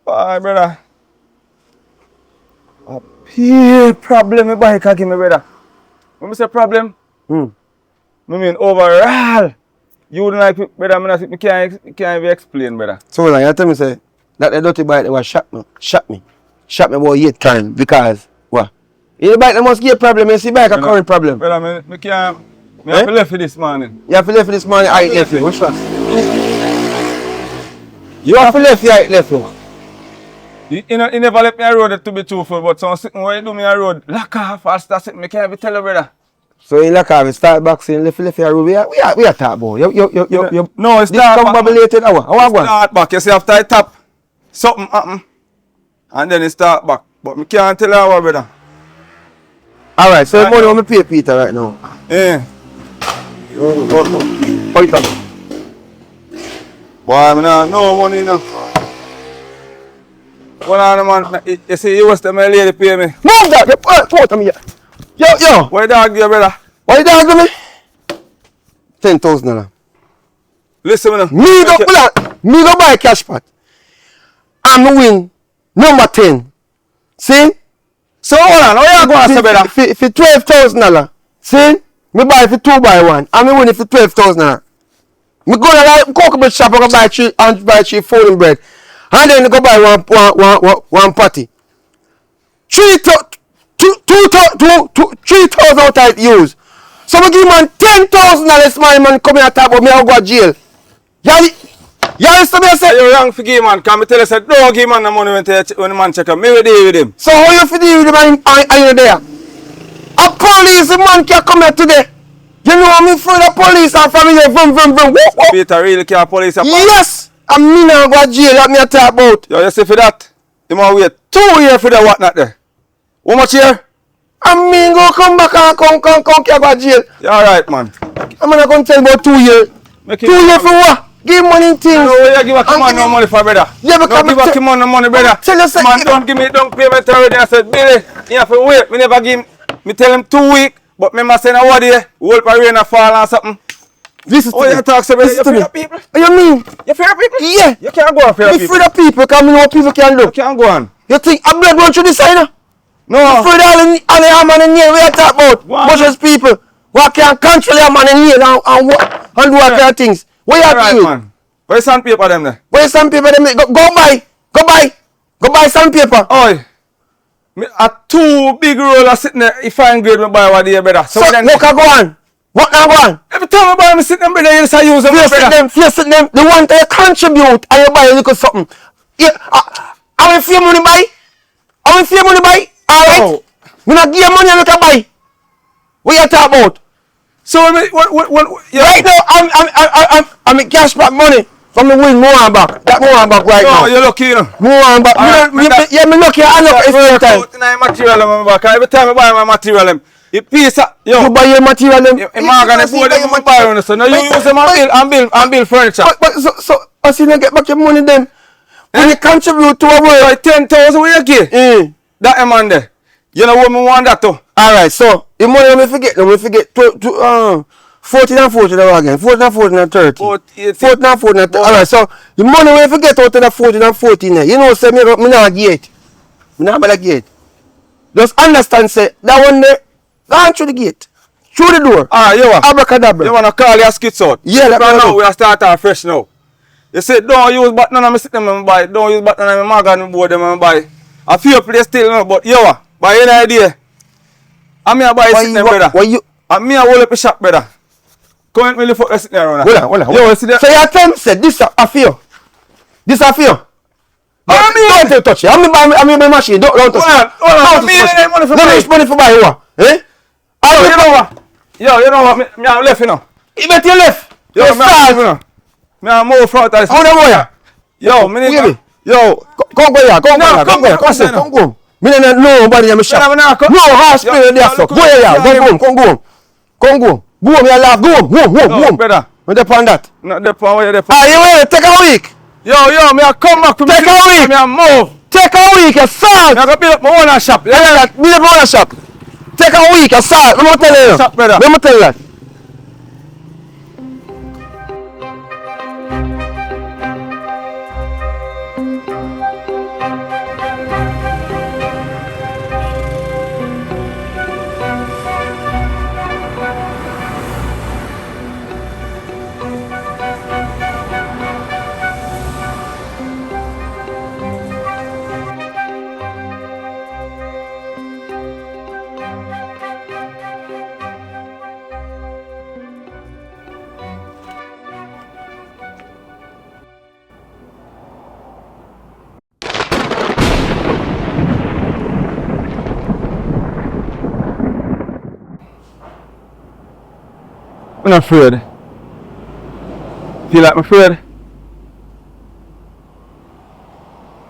Bye, brother. A big problem with bike again, my brother. When I say problem, I mean overall. You don't like it, brother, I can't even explain, brother. So like you tell me say that the dirty bike that was shot me about 8 times because what? In the bike that must give a problem, you see bike a current problem. Brother, I can't, I Eh? have to left for this morning. You have to left this morning, I left you. Which one? You have to left you, I left you. You never left me a road to be truthful, but some sitting where you do me a road, lock off, I'll start sitting, I can't even tell you, brother. So in like we start back saying left your road. We are talk about. You No, it's not back. discombobulated hour. How I go? Start back, you see after I tap, something happen, and then it start back. But I can't tell you how, brother. Alright, so the money I'm pay Peter right now. Yeah. Fight up. Boy, I mean, no money now. One on man, you see, you was the my lady pay me. Move that, you put me here. Yo. Why dog you, brother? Why you dog me? $10,000. Listen, man. Me go buy a cash pot. I'm the win number 10. See? So hold on, how you going to say, brother? For $12,000. See? Me buy for 2 by 1. I'm the winning for $12,000. Me go to the coconut shop and buy 3 folding bread. And then go buy one patty. 3,000 out I use. So I give man $10,000 my man come here and talk about me I go to jail. You understand me I say? You're wrong for give man, can me tell you say don't give man the money when the man check up. Me will deal with him. So how you deal with him and you there? A police man can come here today. You know me for the police and from here vroom. Peter really care police apart? Yes! And me now go to jail that me I talk about. Yo, you see for that? You must wait 2 years for the what not there. How much here? And me go come back and come go to jail. You alright, man. I'm gonna come tell about 2 years. 2 years for what? Give money things. No way you give a man no money for brother. Yeah, but don't give a man no money, brother. Tell us man, don't give me don't payment already. I said, Billy, you have to wait. Me never give him. Me tell him 2 weeks, but me must say a word here. Hold for rain and fall or something. Listen oh, you talk to me. You fear people? What you mean? You fear people? Yeah. You can't go on fear people. You fear the people because me know what people can do. You can't go on. You think a blood run through the side? No. You fear all the arm and the nail we are talking about. Bushes people what can control your man and nail and do all kind of things. What you have to do? Man. Where's sandpaper them there? Where's sandpaper them there? Go buy sandpaper. Oi. Me a 2 big rollers sitting there. If I grade me buy what they brother. So then what can go on? What now go on? Every time I buy me sit them brother, you just use them brother. Face them. They want to contribute and you buy a little something. Yeah, I will fear money buy. Alright? Oh. Me not give you money and you can buy. What you talk about? So what yeah. Right now I'm in cash back money from the win more and back. That more and back right now. No, you're lucky, you know. More and back. Yeah, me lucky. I look every time. Material back. Every time I buy my material, you piece up. Yo. You buy your material them. You mark board them you buy on so now you use them and build furniture. But so as you get back your money then. When you contribute to a world. Like 10,000 what you give? That man there. You know what me want that too. Alright, so the money let me forget 14 and 14 again. 14 and 14 and 30. 14 and 14 and 30. Alright, so the money when you forget out of the 14 and 14 there. You know say me not get. Me not bother get. Just understand say that one there gone through the gate. Through the door. Alright, you want abracadabra. You wanna call your skits out? Yeah, right now we are starting fresh now. You say don't use button on me sit them and buy. Don't use button on me magazine board them and buy. A few place still no, but you want buy any idea? I'm here buy sitting there, brother. Why you? I'm here hold up a shop, brother. Come and me for sitting there around. Hold on. Yo, see that? So you tell me say this a fear. This a fear. Don't touch it. I'm in my machine. Don't touch it. Hold on. No money for buy what? Eh? You know what? You know what? Me have left, you know. You bet you left. Yo, me have you know. Me have more front of this. How the boy? Yo, me need. Yo, come go here. Come go. Me don't know nobody in my shop. No hospital there, so go here. Come go. Go home, you laugh. Go home. Brother. What depend that? Not depend where you depend. Ah, you wait. Take a week. Yo, me a come back to take a week. Me a move. Take a week, you salt. Me a go build up my own shop. Yeah, build up my own shop. Take a week, you salt. Let me tell you. Shop, brother. Let me tell you that. I'm not afraid. Feel like I'm afraid?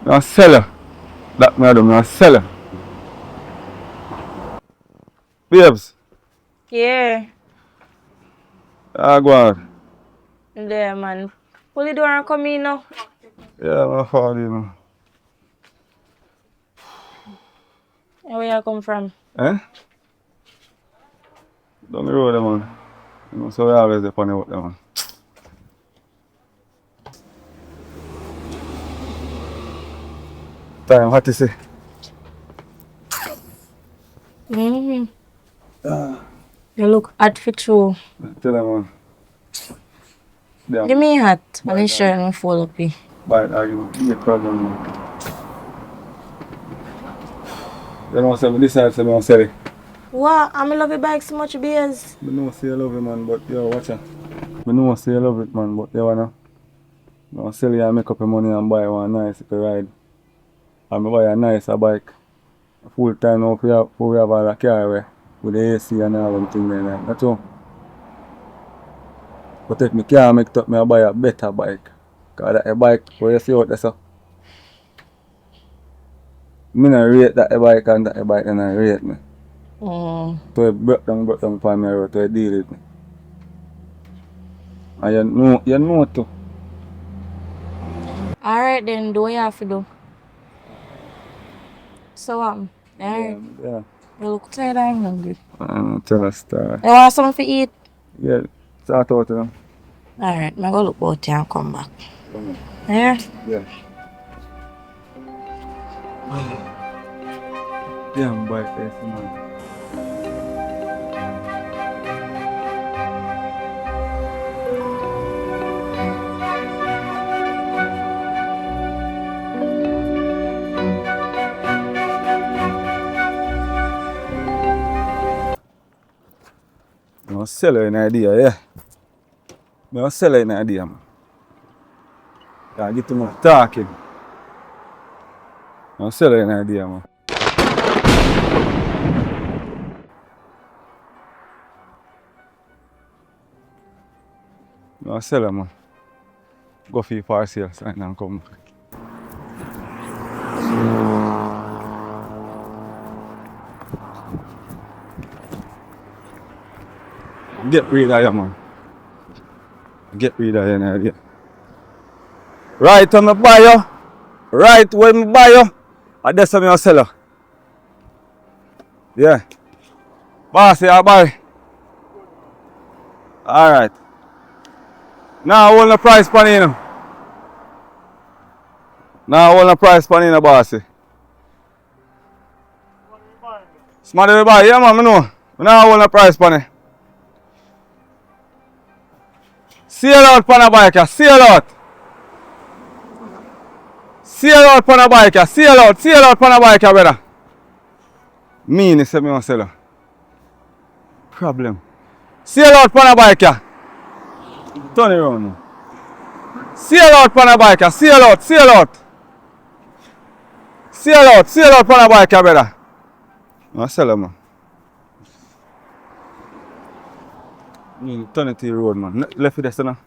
I'm a seller. That me I do, I'm a seller. Babes. Yeah. Go on. There, man. Pull the door and come in now. Yeah, my father, you know. Where you come from? Eh? Down the road, man. You know, so we always up on the road, man. Time, what to say? Mm-hmm. You look hot for true. Tell them, man. Yeah. Give me a hat and a shirt and fold up here. But I give me a problem, man. You know, so this side, so I don't sell it. What? I love your bike so much, beers. I know say I love it, man, but yo, watch out. I know say I love it, man, but you wanna sell you and make up your money and buy one nice ride. And I buy a nicer bike. Full time now we have all the car with the AC and all them things like that's all. But if I can't make it up, I buy a better bike. Because that a bike where you see out there, so. I don't rate that a bike and that a bike and I rate me. So it broke down for me road to deal with me. And you know too. Alright then, do what you have to do. So alright. Yeah. You look tired and hungry. Tell a story. You want something to eat? Yeah, start out now. Alright, I'm gonna look out here and come back. Yeah? Yeah. Yeah, I'm bike face, man. I'm sell you an idea, yeah. I'm sell you an idea, man. I get to my talking. I'm sell you an idea, man. I'm sell you, man. Go for your parcels and then come back. Get rid of you, man. Get rid of you, idea. Right when I buy you, right when I buy you, and that's when I sell you. Yeah. Boss, I buy. Alright. Now I want the price pan in. Now I want the price pan in, bossy. Somebody will buy, yeah man, I know. Now I want the price pan in. Sail out on a bike, sail out. Sail out on a bike, sail out on a bike, brother. Mean is me want sell her. Problem. Sail out on a bike. Turn it around now. Sail out on a bike, sail out. Sail out on a bike, brother. I sell her, man. Turn it to the road, man. Left it there, now.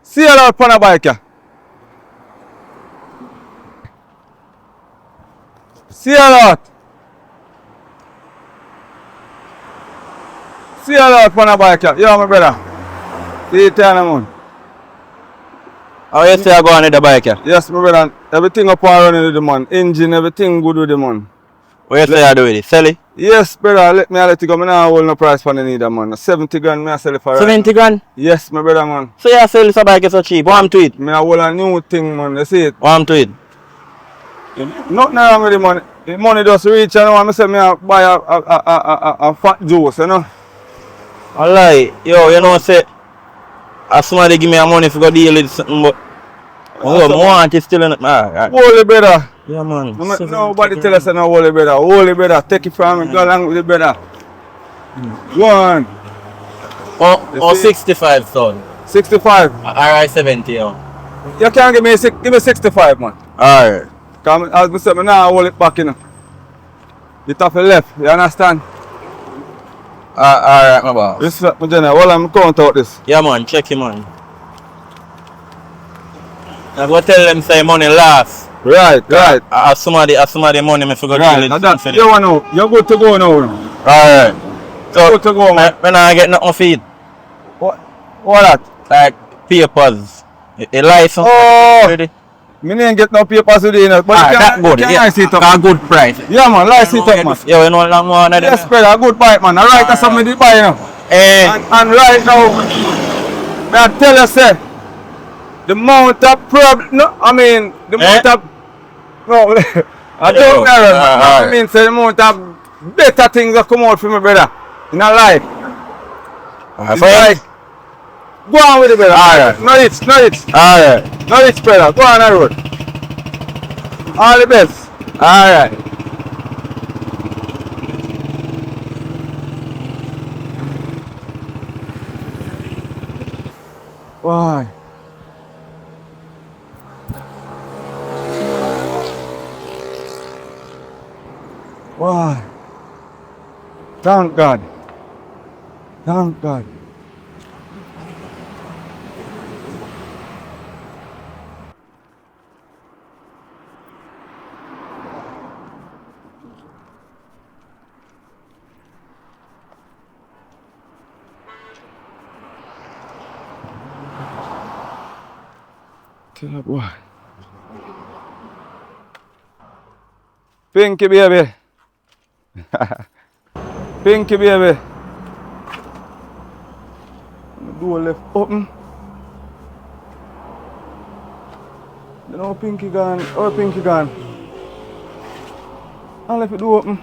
Sail out on a bike. Sail out. Sail out on a bike. Yo, my brother. See it there, man. How you say I go on with the bike? Yes, my brother. Everything up and running with the man. Engine, everything good with the man. What you say I do with it? Sell it? Yes, brother. Let it go. I now hold no price for the neither, man. 70 grand, I sell it for 70 grand? Yes, my brother, man. So you sell this bike so cheap? What am to it? I hold a new thing, man. You see it? What am to it? Nothing wrong with the money. The money just reach, you know. I say I buy a fat juice, you know. Alright, yo, you know, say, as somebody give me a money for go deal with something, but I want it still in it. Alright. Holy brother. Yeah, man. Nobody tell us no holy brother. Holy brother, take it from me. Go along with the brother. Go on. Or 65, son. 65. Alright, 70, yo. You can't give me 65, man. Alright. Come, as I said, I now hold it back, you know. You have to left, you understand? Alright, my boss. Respect me, Jenna. Well, I'm count out this. Yeah, man, check him, man. I go tell them say money last. Right. I somebody money me forgot Right. to Now that, you want to, you're good to go now. Alright. So, Good to go, man. when I get nothing for it, What that? like papers, a license, Oh. ready? Me didn't get no papers today, you know, but Ah, you that can, good. you can Yeah, lice it up. a good price. Yeah, man, lice it up, man. Yeah, we know long one of them. Yes, brother, a good bike, man. All right, that's something to buy, you know. Eh, And right now, may I tell you, say, the amount of problem, no, I mean, the amount of, no, I don't know, I mean, say, the amount of better things that come out from me, brother, in a life. It's like, go on with it, brother. Alright. No, it's. alright, No, it's, brother. Go on the road. All the best. alright. Why? Why? Thank God. Thank God. Tell her boy. Pinky baby. Pinky baby. The door left open. Then how Pinky gone? Oh, Pinky gone. I left the door open.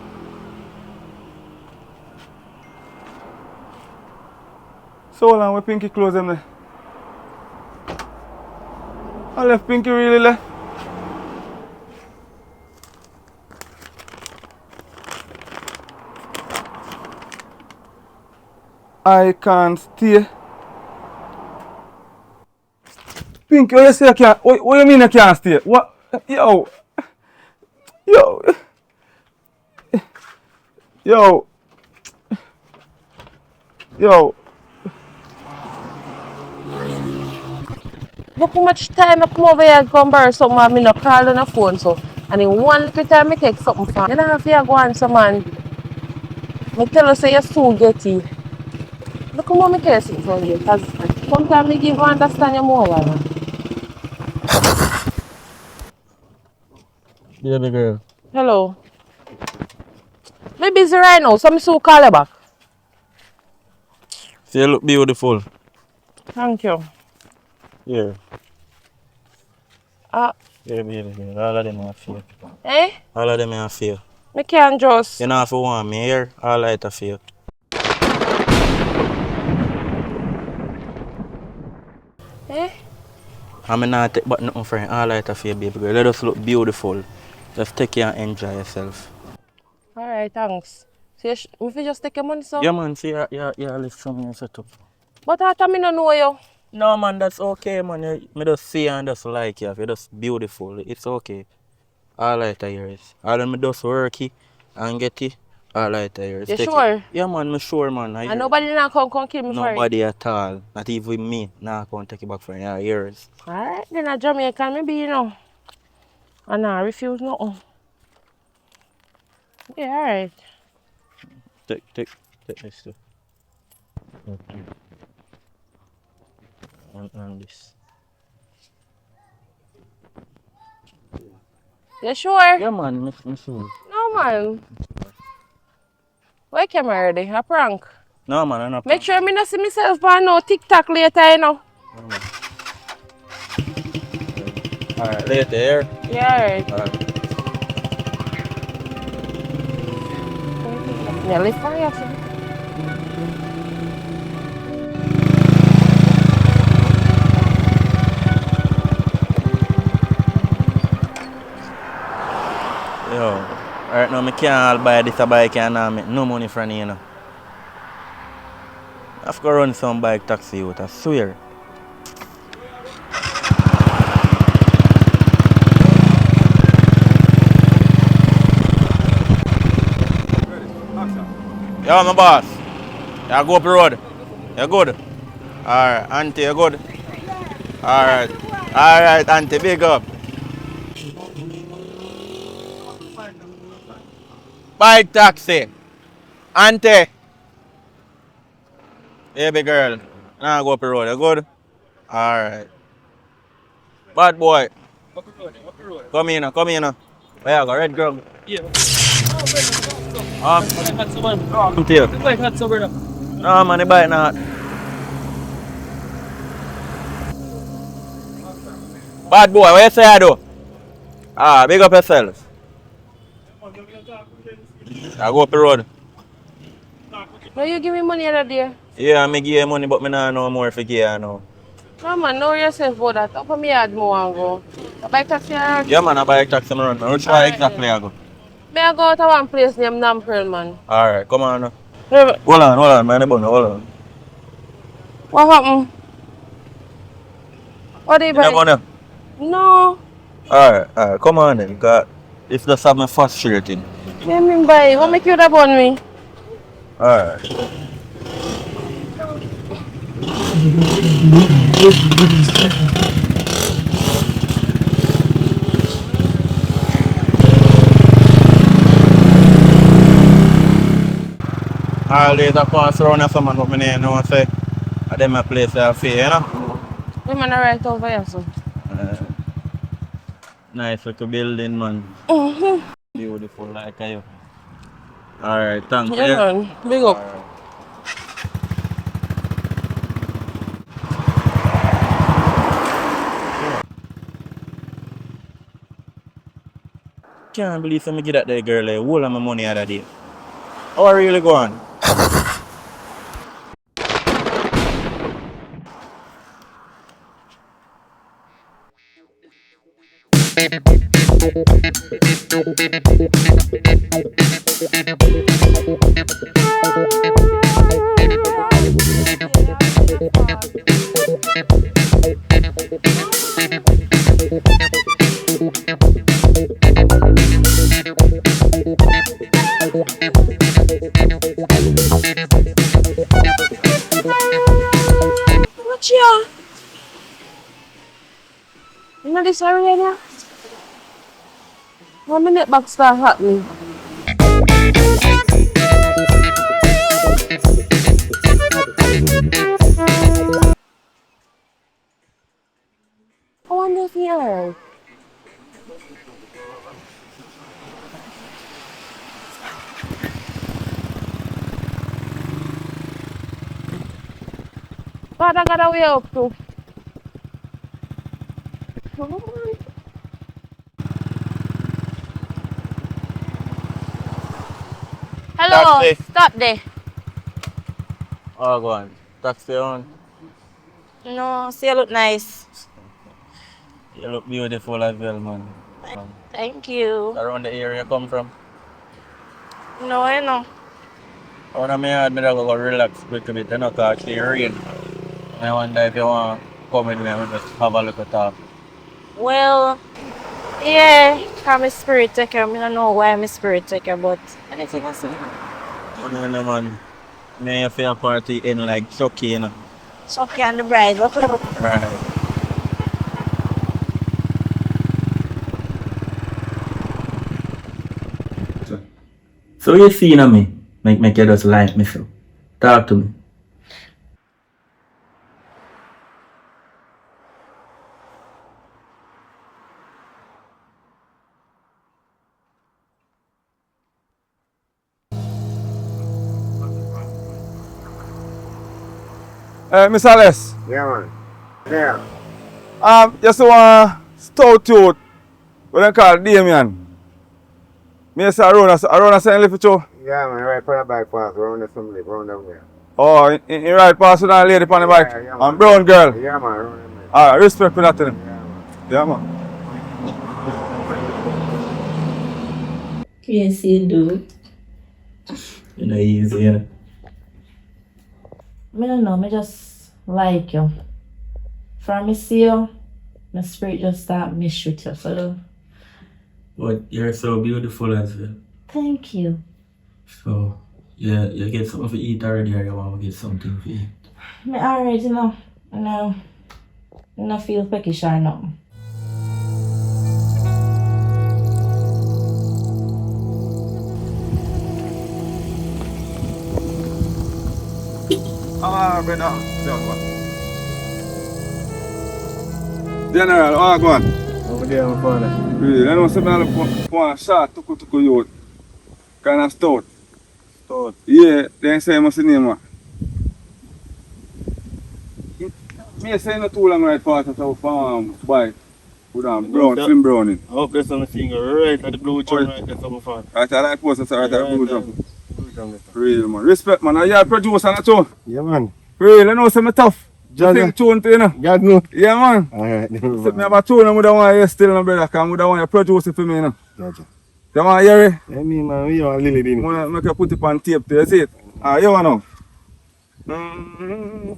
So long where Pinky close them there. I left Pinky really left. I can't stay. Pinky, what you say I can't? What you mean I can't stay? What? Yo. Look how much time I come over here and come borrow something and I no call on the phone so. And in one little time I take something from you. You don't have to go on some man. I tell you say you soon get it. Look how much I care something from you. Because sometimes I give you understand you more. Man. Baby girl. Hello. I'm busy right now, so I'm soon call you back. So you look beautiful. Thank you. Yeah. Ah. Yeah, baby girl. All of them are fake. Eh? All of them are fake. I can't just. You don't have to want me here. All of it are fake. Eh? I'm not take but nothing for you. All of it are fake, baby girl. Let us look beautiful. Just take care and enjoy yourself. Alright, thanks. So if you just take your money, so? Yeah, man. See, you live something set up. But I thought I don't know you. No, man. That's okay, man. Me just see and just like you. You're just beautiful. It's okay. All right, yours. All of me just work it and get it. All right, yours. You Take sure? It. Yeah, man. Me sure, man. And nobody now come kill me for it? Nobody at all. Not even me. Nah, come take it back for you. Yeah, yours. Alright, then a Jamaican maybe, you know. And I refuse nothing. Yeah, alright. Take this too. Okay. And this. You sure? Yeah, man. Me sure. No, man. Why camera ready? A prank? No, man. I'm not. Make sure I not see myself on no TikTok later, you know. Alright, later here. Yeah, alright. Alright. Nearly fire, sir. Yo. Alright, now I can't buy this bike and I make no money from you know. I have to run some bike taxi out, I swear. Yo, my boss. You go up the road. You good? Alright, auntie, you good? Alright. Alright, auntie, big up. Bike taxi. Auntie. Baby girl. Now go up the road. You good? Alright. Bad boy. Come here now. Come here now. Where you go? Red girl. Come to you. No man, the bike not. Bad boy, what you say I do? Ah, big up yourself. I go up the road. No, you give me money other day. Yeah, I give you money, but I don't know more if you give you now. No man, know yourself about that. Up on me yard more and go. The bike taxi around. Yeah man, I buy a taxi and run. Which way exactly I go? May I go to one place named Namprel, man. Alright, come on now. What Hold on, man. Hold on. happened? What do you You never buy? know? No. Alright, come on then. Because it's just something frustrating. What do you mean by? What make you that on me? Alright. All days I pass around and someone come in here and know say, I them a place I feel, you know? The man right over here, so. Nice little building, man. Mm-hmm. Beautiful like you. Alright, thanks. Yeah, man. Big up. Alright. Can't believe I get that girl a whole of my money the other day. How are you really going? What you? You know this area now? 1 minute back start happening. I wonder if you're alright. What I got way up to? Hello, Taxi. stop there. Oh, go on. Taxi on. No, see you look nice. You look beautiful as well, man. Thank you. Around the area you come from? No, I know. Out of my yard, I go relax quick a bit, you know, because it's rain. I wonder if you want to come with me and just have a look at that. Well, yeah, I'm a spirit taker. I don't know why I'm a spirit taker, but anything I say. No, no, man. Me feel party in like Chucky, you know. Chucky and the bride. Right. So you see me, make you just like me so. Talk to me. Miss Alice. Yeah, man. Yeah. You see one stout youth, what they call Damien. Me say around a St. Literature. Yeah, man. Right for the bike pass. Around the assembly. Around the way. Oh, in right past with that lady on the bike. Yeah, And brown girl. Yeah, man. Around the way. Alright, respect for that to them. Yeah, man. Yeah, man. Yes, you do. You know, easy, yeah. I don't know, I just like you. From me see you, my spirit just start miss with you. So But you're so beautiful as well. thank you. So, yeah, you get something to eat already or you want to get something to eat? Me alright, you know. I don't feel peckish or nothing. Ah, brother. General, go on. Over there, my father. Really, I know something on a shot, tuku youth. Kind of stout. Stout. Yeah, they say must name what. Me say no too long right past the farm bike. With brown, slim browning. I hope there's something right at the blue jump right there, my father. Right at that post, right at the blue jump. Blue jump. Real man. Respect man, I hear producer and too. Yeah, man. Real, I know some tough. Just Sing tune to you know. God know. Yeah man. Alright, Except me have a tune I would want to hear still no brother, cause I would want you produce it for me you know. Gotcha. You want to hear it? I mean, man, we are Lily I Dini. want to make you put it on tape to you see it. Ah, you want to know?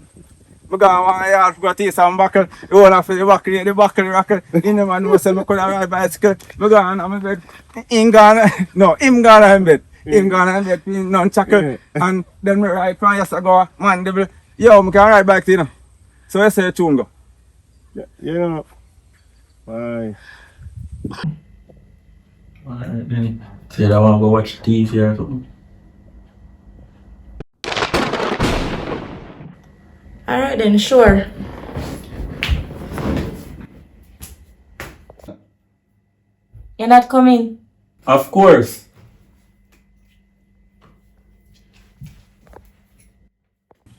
I want to hear for taste some buckle. You want to feel the buckle rockle. You know man, most of me could ride bicycle. I go on my bed. Him gone, no, him gone in bed. Him gone in bed, nunchuckle. And then me ride from yesterday, man, devil. Yo, I can ride bike you know. So you say tune go. Yeah. Bye. Alright then. Say I want to go watch TV or something. Alright then, sure. You're not coming? Of course.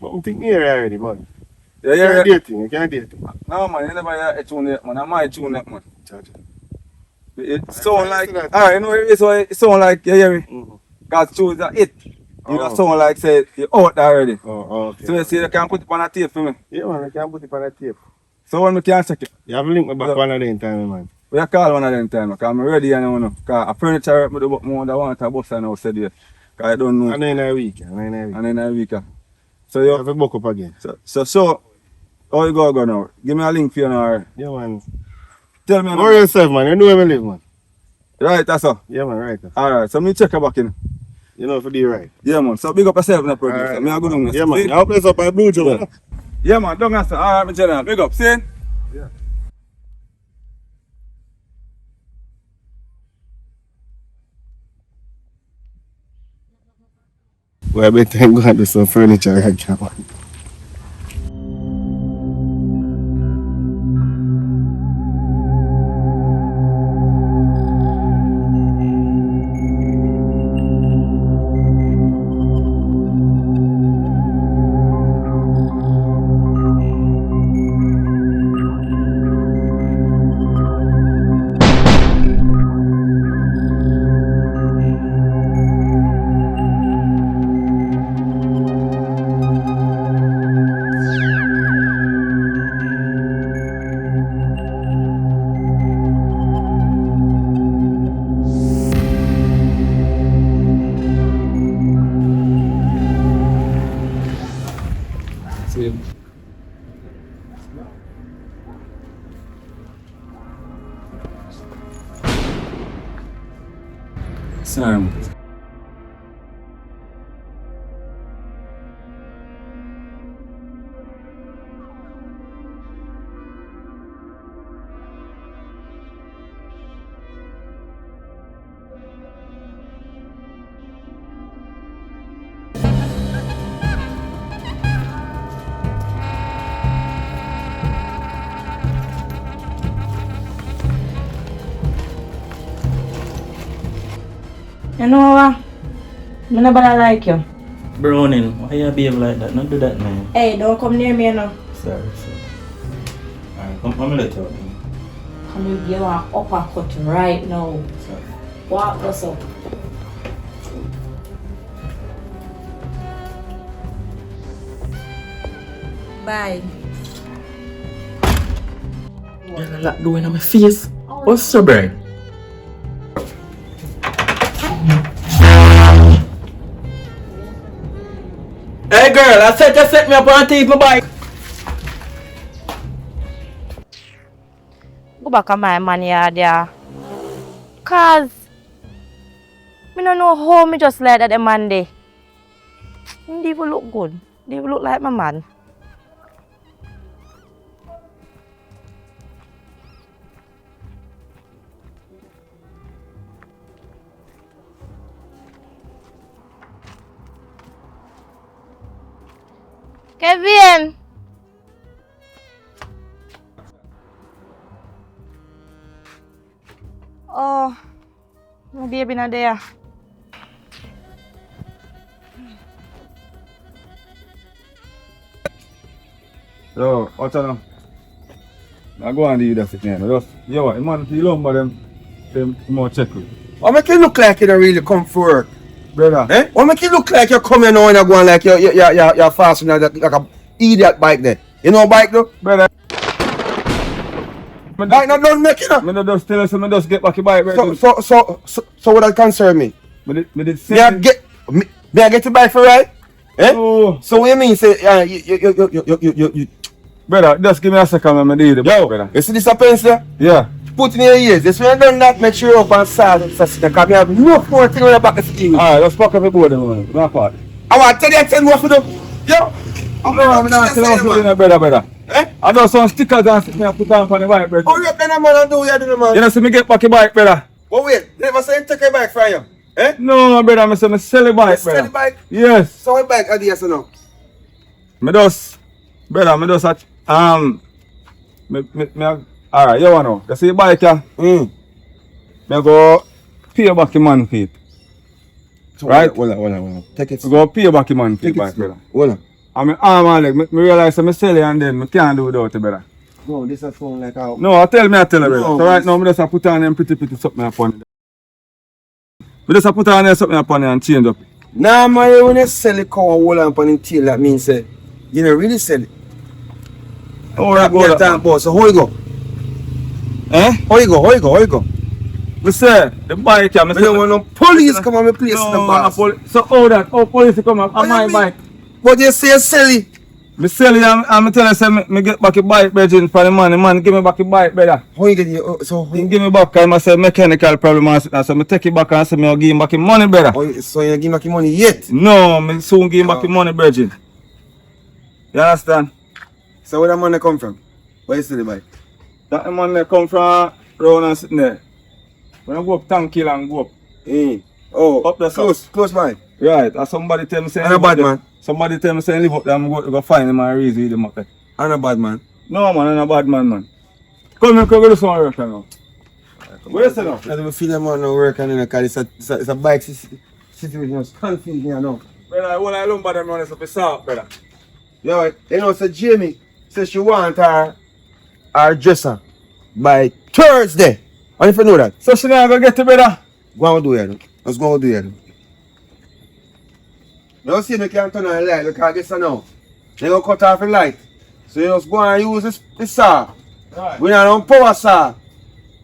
But I'm thinking here already, man. Yeah, You can't date him, you can't date him. No man, you never hear a tune yet man. I might tune yet man. Gotcha. It sound like, I see that. alright, you know what it is? Why it sound like, you hear me? Mm-hmm. Cause tunes are it. You Oh. don't sound like say you out there already. Oh, okay. So you see you can put it on a tape for me. Yeah, man, I can put it on a tape. So when we can check it. You have a link me back Yeah. one of them time, man. We have call one of them time, because I'm ready and you know. Because a furniture rep me do more than want a bus and now said yes. Because I don't know. And then a week, and then a week. And then a week. So You you have to book up again. so how you go now? Give me a link for you now. Yeah, man. Tell me How now. yourself, man? You know where we live, man. Right, that's all. Yeah, man, right. Alright, so me check you back in. You know, for the right. Yeah man, so big up yourself now producer. Alright. Me I go down there. Yeah, man. See? Now place up by Blue Jump. Yeah man, don't answer. Alright, my general. Big up, see? Yeah. Well, I better go and do some furniture right now, man. Sorry. You know what? Me nobody like you. Browning, why you behave like that? Not do that, man. Hey, don't come near me, you know. Sorry. Alright, come let you out. Come you give an uppercut right now. Sorry. Walk us up. Bye. There's a lot doing on my face. What's so bright? Hey girl, I said just set me up on take my bike. Go back on my man yard, yeah. Cause me don't know how me just let that the man there. He even look good. He even look like my man. Kevin. Oh, my baby not there. Yo, what's up now? I go and do that again. Just, yo, the man, you lumber them more check with. What make you look like you don't really come for work? Brother. Eh? What make you look like you're coming on and going like you're fast on like a idiot bike there? You know bike though? Brother. Bike not done making up. Me not just tell us, me just get back your bike, brother. So what that concern me? Me did May I get the bike for right? Eh? Oh. So what you mean say you Brother, just give me a second when I do the bike, brother. you see this a pencil? Yeah. Put in your ears. This when you done that, make sure you up and start because you have no more thing on the back of the steel. Alright, let's pack up the board then, man. My part. I want to tell you 10 more for them. Yo! I'm not telling you, brother. Eh? I got some stickers and sit me and put on the bike, brother. Hurry up, then, man, and do what you do, man. You know, see me get back your bike, brother. But wait, never say you take your bike from you. Eh? No, brother, I say me sell the bike, Sell brother. the bike? Yes. So what bike are these now? Alright, you want to know? You see the bike, yeah? Me go pay back your man for it. So Right? Hold on. Take it. I go pay back your man for it, bike, brother. Hold on. And my arm and leg, me realize I sell it and then I can't do without it, brother. No, this is phone like how. No, I tell you, brother. No, So right now, I just put on them pretty something upon it. I just put on them something upon it and change up. Nah, man, when you sell the cow and hold on upon the tail, that means you don't really sell it. Oh, That go time, boss. So how you go? Eh? How you go? We say, the bike here, I don't want no police come on my place in the boss. So how police come up on What my you bike? But you say you sell it. Me sell it and I tell you, say, me get back your bike, brother, for the man give me back your bike, brother. How you get it? So He give me back, because I say mechanical problem, and so me take it back and say, me will give him back your money, brother. so you give back your money yet? No, me soon give him back your money, brother. You understand? So where that money come from? Where you sell the bike? That money come from round and sitting there. When I go up Tankil and go up. Oh, Up the close by. Right, and somebody tell me say, I'm a bad man. Somebody tell me say, live up there, I'm going to go find him and raise with him up there. I'm a bad man. No man, I'm a bad man. Come here, come do some work now. Where is it now? I don't feel them on no work and because it's a bike situation. It's confusing me now. Brother, when I lumber them running up the south, brother. Yo, you know, so Jamie says she want her dresser by Thursday. And if you know that, So she not gonna get it, brother? go and do it. Let's go and do it. You see me can't turn on the light because this now. They gonna cut off the light. So you just go and use this saw. Right. We not on power saw.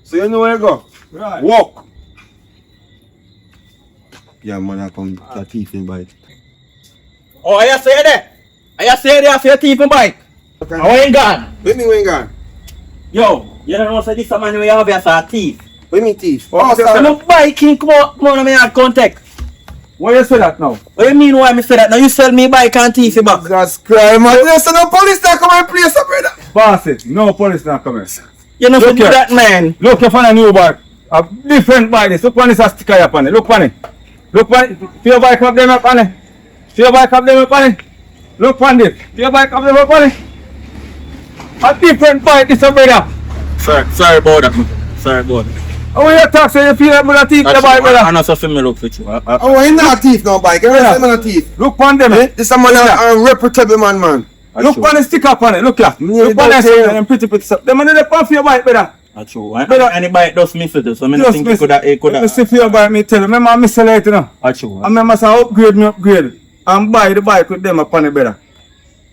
So you know where you go. Right. Walk. Yeah, man, I come to teeth in bike. Oh, I say that. I say that for your teeth and bike. Okay. I ain't gone. Where me when gone? Yo, you don't know say this man we have as a teeth. Where me teeth? Oh, So no bike can come on me and contact. Why you say that now? What you mean why me say that? Now you sell me bike and teeth you back. That's crime, man. There's no police that come and place up, brother. Boss it, no police not coming. You know Look do here. that man. Look, you find a new bike. A different bike. This. Look on this a sticker up on it. Look on it. Look on it. Feel your bike up them up on it. Feel your bike up them up on it. Look on it. Feel your bike up them up on it. A different bike, this a brother. Sorry about that. Sorry about that. How you talk so you feel like brother teeth the bike, brother? I'm not so familiar look with you. Oh, he not teeth no bike. You Yeah. know man teeth. Look on them. Eh? This is a man a reputable man. Look on the sticker up on it. Look here. Yeah, Look on don't say them pretty stuff. Them on the pump for your bike, brother. That's true. Any bike does miss it, so I Just think miss. it could Let me see for your bike, me tell you. Remember I miss a light, you know. That's true. I remember say upgrade and buy the bike with them upon it, brother.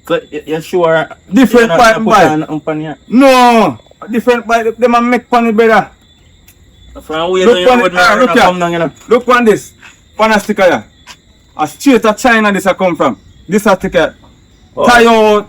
So you sure Different you're not bike, gonna bike. put on here? No, a different bike. Them a make funny, brother. From where Look you on would it. not Look come down, you know. here. Look on this. On a sticker here. A straight to China this a come from. This a sticker. Tayo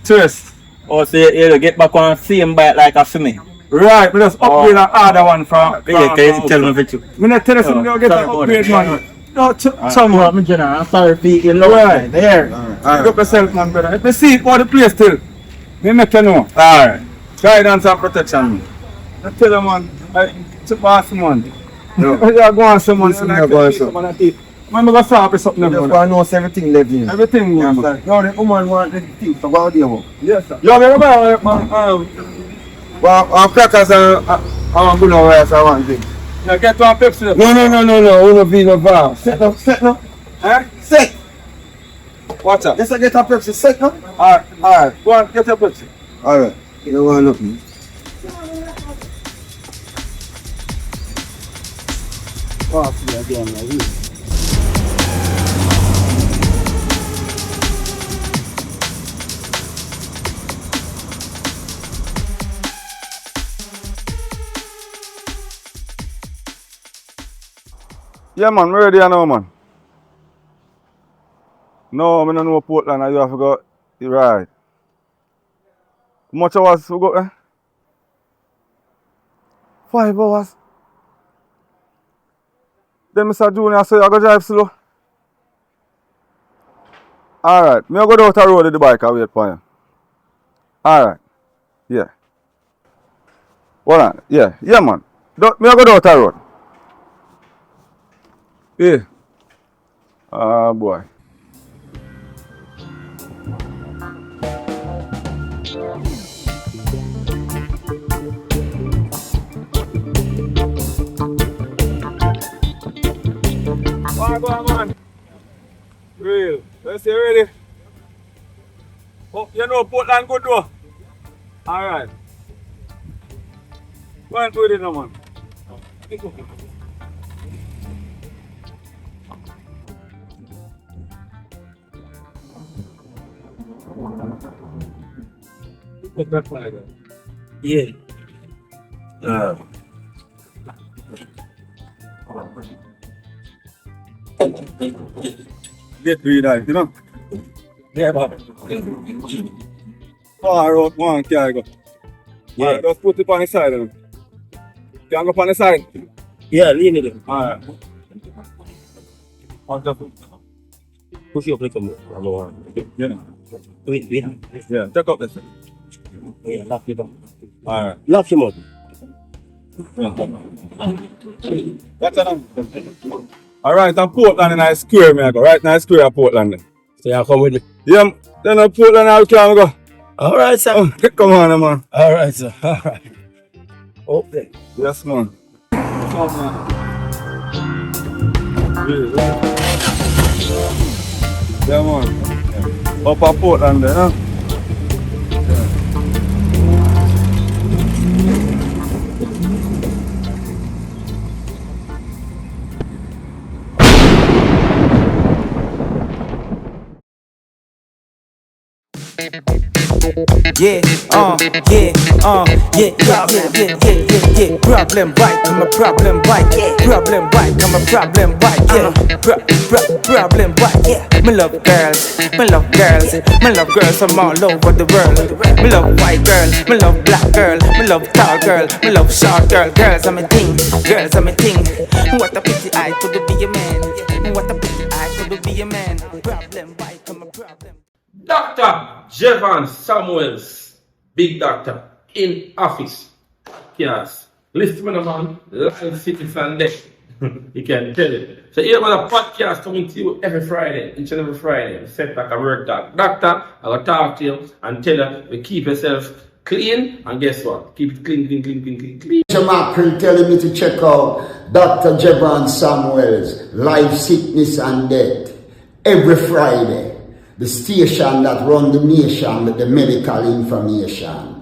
Terrace. Oh, so you get back on same bike like a for me. Right, we just upgrade an other one from. Yeah, can you tell me with you? Me not tell you something, you get sorry an about upgrade, it. man. No, Someone, I'm sorry for you. Right. There. Pick up yourself, man, brother. If you see it for the place still, me make you know. Alright. Guidance and protection. I tell you, man, it's a boss, man. You go on someone, Listen, you go on some. When we go start with something, You just want to know if everything living. everything You good, man. understand? No, the woman want the things to go out there. Well, Yes, sir. You have everybody, crackers and good rice I want things. now get one Pepsi. No. Uno vino bar. Set now. Eh? Set. What's up? Let's get a Pepsi. Set now. Alright. Go on, get your Pepsi. Alright. You don't want nothing. Yeah, man, we're ready now, man. No, I don't know Portland, and you have to go right. How much hours we go there? 5 hours. Then Mr. Junior say I go drive slow. Alright, me I go down the road with the bike and wait for you. Alright. Yeah. Hold on. Yeah, man. Me I go down the road. Yeah. Ah, boy. Go on. Real. Let's see, ready? Oh, you know Portland good though. Alright. Go and do it now, man. Yeah. Get rid of it, you know? Yeah, Bob. Far out one can go. Yeah. Alright, just put it on the side. Then. Can go on the side. Yeah, lean it. Alright. Push you up like a more. Yeah. Wait. Yeah, take up this. Yeah, lock it up. Alright. Lock him up. That's enough. Alright, and Portland in a square, me I go. Right now, square of Portland. Then. So you come with me. Yeah, then Portland, I can go. Alright, sir. Come on, man. Alright, sir. Alright. Okay. Yes, man. Come on. Yeah, man. Up at Portland there, huh? Yeah, problem bike, I'm a problem bike. Problem bike, I'm a problem bike. Problem bike. Me love girls, me love from all over the world. Me love white girl, me love black girl, me love tall girl, me love short girl. Girls are my thing, girls are my thing. What a pity I could be a man. What a pity I could be a man. Problem bike, I'm a problem. Dr. Jevan Samuels, big doctor, in office. Yes. Listen to the man, live citizen there. You can tell it. So here got a podcast coming to you every Friday, each and every Friday. Set back a work dog. Doctor, I will talk to you and tell you to keep yourself clean, and guess what? Keep it clean. Jamaican telling me to check out Dr. Jevan Samuels, Life, Sickness and Death, every Friday. The station that run the nation with the medical information.